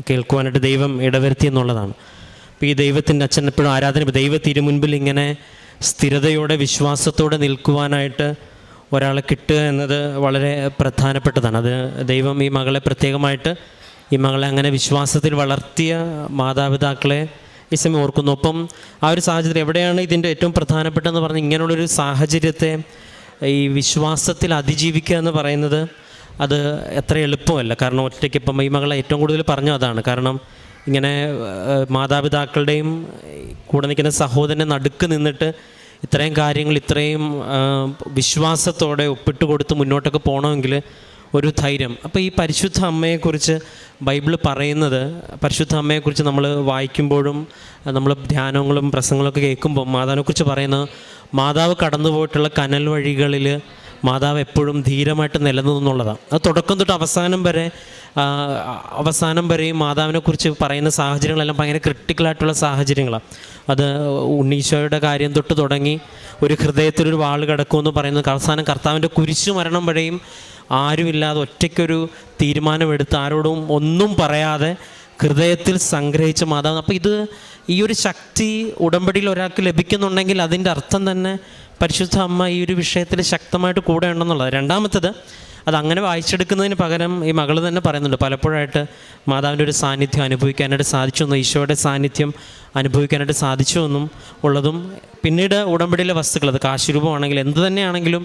കേൾക്കുവാനായിട്ട് ദൈവം ഇടവരുത്തി എന്നുള്ളതാണ്. അപ്പോൾ ഈ ദൈവത്തിൻ്റെ അച്ഛൻ എപ്പോഴും ആരാധന, ദൈവ തിരുമുൻപിൽ ഇങ്ങനെ സ്ഥിരതയോടെ വിശ്വാസത്തോടെ നിൽക്കുവാനായിട്ട് ഒരാളെ കിട്ടുക എന്നത് വളരെ പ്രധാനപ്പെട്ടതാണ്. അത് ദൈവം ഈ മകളെ പ്രത്യേകമായിട്ട്, ഈ മകളെ അങ്ങനെ വിശ്വാസത്തിൽ വളർത്തിയ മാതാപിതാക്കളെ ഈ സമയം ഓർക്കുന്നു. ഒപ്പം ആ ഒരു സാഹചര്യം എവിടെയാണ് ഇതിൻ്റെ ഏറ്റവും പ്രധാനപ്പെട്ടതെന്ന് പറഞ്ഞാൽ, ഇങ്ങനെയുള്ളൊരു സാഹചര്യത്തെ ഈ വിശ്വാസത്തിൽ അതിജീവിക്കുക എന്ന് പറയുന്നത് അത് എത്ര എളുപ്പമല്ല. കാരണം ഒറ്റയ്ക്ക് ഇപ്പം ഈ മകളെ ഏറ്റവും കൂടുതൽ പറഞ്ഞു അതാണ്. കാരണം ഇങ്ങനെ മാതാപിതാക്കളുടെയും കൂടെ നിൽക്കുന്ന സഹോദരനെ നടുക്ക് നിന്നിട്ട് ഇത്രയും കാര്യങ്ങൾ ഇത്രയും വിശ്വാസത്തോടെ ഒപ്പിട്ട് കൊടുത്ത് മുന്നോട്ടൊക്കെ പോകണമെങ്കിൽ ഒരു ധൈര്യം. അപ്പോൾ ഈ പരിശുദ്ധ അമ്മയെക്കുറിച്ച് ബൈബിൾ പറയുന്നത്, പരിശുദ്ധ അമ്മയെക്കുറിച്ച് നമ്മൾ വായിക്കുമ്പോഴും നമ്മൾ ധ്യാനങ്ങളും പ്രസംഗങ്ങളൊക്കെ കേൾക്കുമ്പോൾ മാതാവിനെക്കുറിച്ച് പറയുന്നത്, മാതാവ് കടന്നു പോയിട്ടുള്ള കനൽ വഴികളിൽ മാതാവ് എപ്പോഴും ധീരമായിട്ട് നിലനിന്നുള്ളതാണ്. അത് തുടക്കം തൊട്ട് അവസാനം വരെയും മാതാവിനെക്കുറിച്ച് പറയുന്ന സാഹചര്യങ്ങളെല്ലാം ഭയങ്കര ക്രിട്ടിക്കലായിട്ടുള്ള സാഹചര്യങ്ങളാണ്. അത് ഉണ്ണീശോയുടെ കാര്യം തൊട്ട് തുടങ്ങി ഒരു ഹൃദയത്തിലൊരു വാൾ കിടക്കുമെന്ന് പറയുന്നത്, അവസാനം കർത്താവിൻ്റെ കുരിശു മരണം വരെയും ആരുമില്ലാതെ ഒറ്റയ്ക്കൊരു തീരുമാനമെടുത്ത് ആരോടും ഒന്നും പറയാതെ ഹൃദയത്തിൽ സംഗ്രഹിച്ച മാതാവ്. അപ്പോൾ ഈ ഒരു ശക്തി ഉടമ്പടിയിൽ ഒരാൾക്ക് ലഭിക്കുന്നുണ്ടെങ്കിൽ അതിൻ്റെ അർത്ഥം തന്നെ പരിശുദ്ധ അമ്മ ഈ ഒരു വിഷയത്തിൽ ശക്തമായിട്ട് കൂടെ ഉണ്ടെന്നുള്ളത്. രണ്ടാമത്തത്, അതങ്ങനെ വായിച്ചെടുക്കുന്നതിന് പകരം ഈ മകൾ തന്നെ പറയുന്നുണ്ട്, പലപ്പോഴായിട്ട് മാതാവിൻ്റെ ഒരു സാന്നിധ്യം അനുഭവിക്കാനായിട്ട് സാധിച്ചെന്നും ഈശോയുടെ സാന്നിധ്യം അനുഭവിക്കാനായിട്ട് സാധിച്ചുവെന്നും ഉള്ളതും, പിന്നീട് ഉടമ്പടിയിലെ വസ്തുക്കൾ, അത് കാശുരൂപമാണെങ്കിൽ എന്ത് തന്നെയാണെങ്കിലും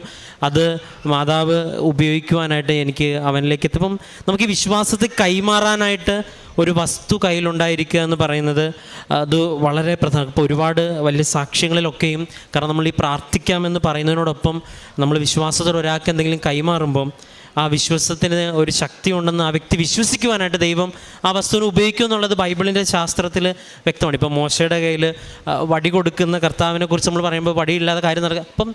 അത് മാതാവ് ഉപയോഗിക്കുവാനായിട്ട് എനിക്ക് അവനിലേക്ക് എത്തിപ്പം നമുക്ക് ഈ വിശ്വാസത്തെ കൈമാറാനായിട്ട് ഒരു വസ്തു കയ്യിലുണ്ടായിരിക്കുക എന്ന് പറയുന്നത് അത് വളരെ പ്രധാനം. ഇപ്പോൾ ഒരുപാട് വലിയ സാക്ഷ്യങ്ങളിലൊക്കെയും, കാരണം നമ്മൾ ഈ പ്രാർത്ഥിക്കാമെന്ന് പറയുന്നതിനോടൊപ്പം നമ്മൾ വിശ്വാസത്തോടെ ഒരാൾക്ക് എന്തെങ്കിലും കൈമാറുമ്പം ആ വിശ്വാസത്തിന് ഒരു ശക്തി ഉണ്ടെന്ന് ആ വ്യക്തി വിശ്വസിക്കുവാനായിട്ട് ദൈവം ആ വസ്തുവിനെ ഉപയോഗിക്കും എന്നുള്ളത് ബൈബിളിൻ്റെ ശാസ്ത്രത്തിൽ വ്യക്തമാണ്. ഇപ്പോൾ മോശയുടെ കയ്യിൽ വടി കൊടുക്കുന്ന കർത്താവിനെ കുറിച്ച് നമ്മൾ പറയുമ്പോൾ വടിയില്ലാതെ കാര്യം നടക്കുക. അപ്പം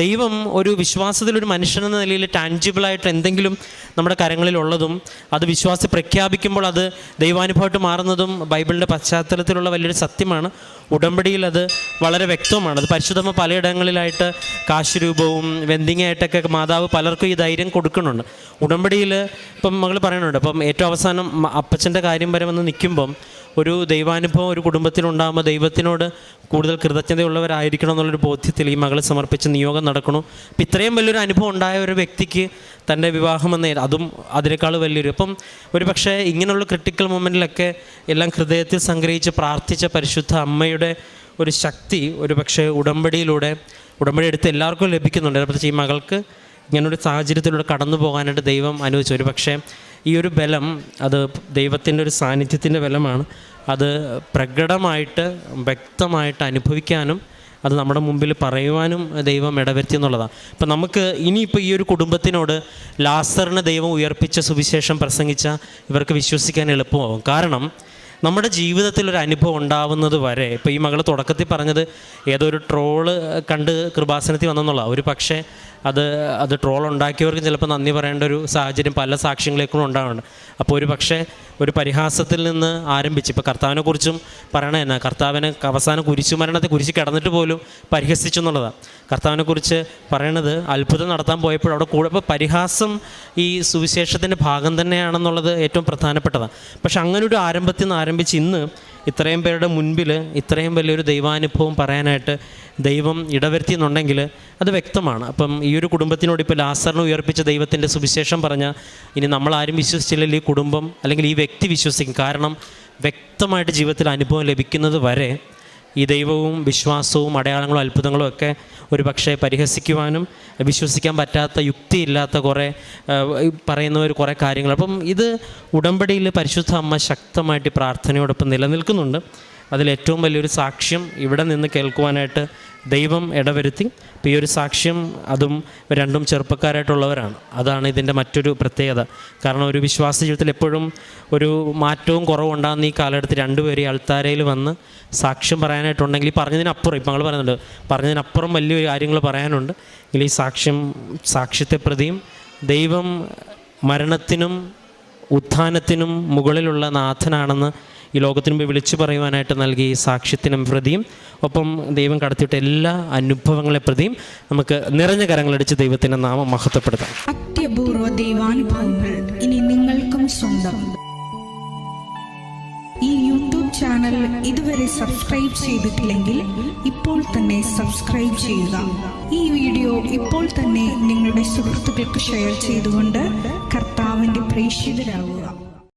ദൈവം ഒരു വിശ്വാസത്തിലൊരു മനുഷ്യനെന്ന നിലയിൽ ടാൻജിബിളായിട്ട് എന്തെങ്കിലും നമ്മുടെ കരങ്ങളിലുള്ളതും അത് വിശ്വാസത്തെ പ്രഖ്യാപിക്കുമ്പോൾ അത് ദൈവാനുഭവമായിട്ട് മാറുന്നതും ബൈബിളിൻ്റെ പശ്ചാത്തലത്തിലുള്ള വലിയൊരു സത്യമാണ്. ഉടമ്പടിയിൽ അത് വളരെ വ്യക്തമാണ്. അത് പരിശുദ്ധമ്മ പലയിടങ്ങളിലായിട്ട് കാശുരൂപവും വെന്തിങ്ങായിട്ടൊക്കെ മാതാവ് പലർക്കും ഈ ധൈര്യം കൊടുക്കുന്നുണ്ട്. ഉടമ്പടിയിൽ ഇപ്പം മകൾ പറയുന്നുണ്ട്, അപ്പം ഏറ്റവും അവസാനം അപ്പച്ചൻ്റെ കാര്യം വരെ വന്ന് നിൽക്കുമ്പം ഒരു ദൈവാനുഭവം ഒരു കുടുംബത്തിലുണ്ടാകുമ്പോൾ ദൈവത്തിനോട് കൂടുതൽ കൃതജ്ഞതയുള്ളവരായിരിക്കണം എന്നുള്ളൊരു ബോധ്യത്തിൽ ഈ മകൾ സമർപ്പിച്ച് നിയോഗം നടക്കണു. അപ്പം ഇത്രയും വലിയൊരു അനുഭവം ഉണ്ടായ ഒരു വ്യക്തിക്ക് തൻ്റെ വിവാഹമെന്ന അതും അതിനേക്കാൾ വലിയൊരു, അപ്പം ഒരു പക്ഷേ ഇങ്ങനെയുള്ള ക്രിട്ടിക്കൽ മൊമെൻറ്റിലൊക്കെ എല്ലാം ഹൃദയത്തിൽ സംഗ്രഹിച്ച് പ്രാർത്ഥിച്ച പരിശുദ്ധ അമ്മയുടെ ഒരു ശക്തി ഒരു പക്ഷേ ഉടമ്പടി എടുത്ത് എല്ലാവർക്കും ലഭിക്കുന്നുണ്ട്. പ്രത്യേകിച്ച് ഈ മകൾക്ക് ഇങ്ങനൊരു സാഹചര്യത്തിലൂടെ കടന്നു പോകാനായിട്ട് ദൈവം അനുവദിച്ചു. ഒരു പക്ഷേ ഈ ഒരു ബലം അത് ദൈവത്തിൻ്റെ ഒരു സാന്നിധ്യത്തിൻ്റെ ബലമാണ്. അത് പ്രകടമായിട്ട് വ്യക്തമായിട്ട് അനുഭവിക്കാനും അത് നമ്മുടെ മുമ്പിൽ പറയുവാനും ദൈവം ഇടവരുത്തി എന്നുള്ളതാണ്. അപ്പം നമുക്ക് ഇനിയിപ്പോൾ ഈ ഒരു കുടുംബത്തിനോട് ലാസറിനെ ദൈവം ഉയർപ്പിച്ച സുവിശേഷം പ്രസംഗിച്ച ഇവർക്ക് വിശ്വസിക്കാൻ എളുപ്പമാകും. കാരണം നമ്മുടെ ജീവിതത്തിൽ ഒരു അനുഭവം ഉണ്ടാവുന്നത് വരെ, ഇപ്പോൾ ഈ മകൾ തുടക്കത്തിൽ പറഞ്ഞത് ഏതോ ഒരു ട്രോള് കണ്ട് കൃപാസനത്തിൽ വന്നെന്നുള്ള ഒരു പക്ഷേ അത് ട്രോൾ ഉണ്ടാക്കിയവർക്ക് ചിലപ്പോൾ നന്ദി പറയേണ്ട ഒരു സാഹചര്യം പല സാക്ഷ്യങ്ങളേക്കും ഉണ്ടാവുന്നുണ്ട്. അപ്പോൾ ഒരു പക്ഷേ ഒരു പരിഹാസത്തിൽ നിന്ന് ആരംഭിച്ച് ഇപ്പോൾ കർത്താവിനെക്കുറിച്ചും പറയണത് തന്നെ, കർത്താവിനെ അവസാനം കുരിശുമരണത്തെ കുരിശ് കിടന്നിട്ട് പോലും പരിഹസിച്ചു എന്നുള്ളതാണ്. കർത്താവിനെക്കുറിച്ച് പറയണത് അത്ഭുതം നടത്താൻ പോയപ്പോൾ അവിടെ കൂടെ ഇപ്പോൾ പരിഹാസം ഈ സുവിശേഷത്തിൻ്റെ ഭാഗം തന്നെയാണെന്നുള്ളത് ഏറ്റവും പ്രധാനപ്പെട്ടതാണ്. പക്ഷെ അങ്ങനെ ഒരു ആരംഭത്തിൽ നിന്ന് ആരംഭിച്ച് ഇന്ന് ഇത്രയും പേരുടെ മുൻപിൽ ഇത്രയും വലിയൊരു ദൈവാനുഭവം പറയാനായിട്ട് ദൈവം ഇടവരുത്തിയെന്നുണ്ടെങ്കിൽ അത് വ്യക്തമാണ്. അപ്പം ഈ ഒരു കുടുംബത്തിനോട് ഇപ്പോൾ ലാസറിനെ ഉയർപ്പിച്ച ദൈവത്തിൻ്റെ സുവിശേഷം പറഞ്ഞാൽ ഇനി നമ്മളാരും വിശ്വസിച്ചില്ലെങ്കിൽ ഈ കുടുംബം അല്ലെങ്കിൽ ഈ വ്യക്തി വിശ്വസിക്കും. കാരണം വ്യക്തമായിട്ട് ജീവിതത്തിൽ അനുഭവം ലഭിക്കുന്നത് വരെ ഈ ദൈവവും വിശ്വാസവും അടയാളങ്ങളും അത്ഭുതങ്ങളും ഒക്കെ ഒരു പക്ഷേ പരിഹസിക്കുവാനും വിശ്വസിക്കാൻ പറ്റാത്ത യുക്തിയില്ലാത്ത കുറേ പറയുന്നവർ കുറേ കാര്യങ്ങൾ. അപ്പം ഇത് ഉടമ്പടിയിൽ പരിശുദ്ധ അമ്മ ശക്തമായിട്ട് പ്രാർത്ഥനയോടൊപ്പം നിലനിൽക്കുന്നുണ്ട്. അതിലേറ്റവും വലിയൊരു സാക്ഷ്യം ഇവിടെ നിന്ന് കേൾക്കുവാനായിട്ട് ദൈവം ഇടവരുത്തി. ഇപ്പോൾ ഈ ഒരു സാക്ഷ്യം അതും രണ്ടും ചെറുപ്പക്കാരായിട്ടുള്ളവരാണ്. അതാണ് ഇതിൻ്റെ മറ്റൊരു പ്രത്യേകത. കാരണം ഒരു വിശ്വാസ ജീവിതത്തിൽ എപ്പോഴും ഒരു മാറ്റവും കുറവുണ്ടാകുന്ന ഈ കാലഘട്ടത്തിൽ രണ്ടുപേരും ഈ അൾത്താരയിൽ വന്ന് സാക്ഷ്യം പറയാനായിട്ടുണ്ടെങ്കിൽ ഈ പറഞ്ഞതിനപ്പുറം, ഇപ്പം ഞങ്ങൾ പറയുന്നുണ്ട് പറഞ്ഞതിനപ്പുറം വലിയ കാര്യങ്ങൾ പറയാനുണ്ട്. എങ്കിൽ ഈ സാക്ഷ്യത്തെ പ്രതിയും ദൈവം മരണത്തിനും ഉത്ഥാനത്തിനും മുകളിലുള്ള നാഥനാണെന്ന് ഈ ലോകത്തിന് മുമ്പ് വിളിച്ചു പറയുവാനായിട്ട് നൽകി സാക്ഷ്യത്തിനും പ്രതിയും ഒപ്പം ദൈവം കടത്തിയിട്ട് എല്ലാ അനുഭവങ്ങളെ പ്രതിയും നമുക്ക് നിറഞ്ഞ കരങ്ങളടിച്ച് ദൈവത്തിൻ്റെ നാമം മഹത്വപ്പെടുത്താം. അത്യപൂർവ ദൈവാനുഭവങ്ങൾ ഇനി നിങ്ങൾക്കും സ്വന്തം. ഈ യൂട്യൂബ് ചാനൽ ഇതുവരെ സബ്സ്ക്രൈബ് ചെയ്തിട്ടില്ലെങ്കിൽ ഇപ്പോൾ തന്നെ സബ്സ്ക്രൈബ് ചെയ്യുക. ഈ വീഡിയോ ഇപ്പോൾ തന്നെ നിങ്ങളുടെ സുഹൃത്തുക്കൾക്ക് ഷെയർ ചെയ്തുകൊണ്ട് കർത്താവിൻ്റെ പ്രേക്ഷിതരാകുക.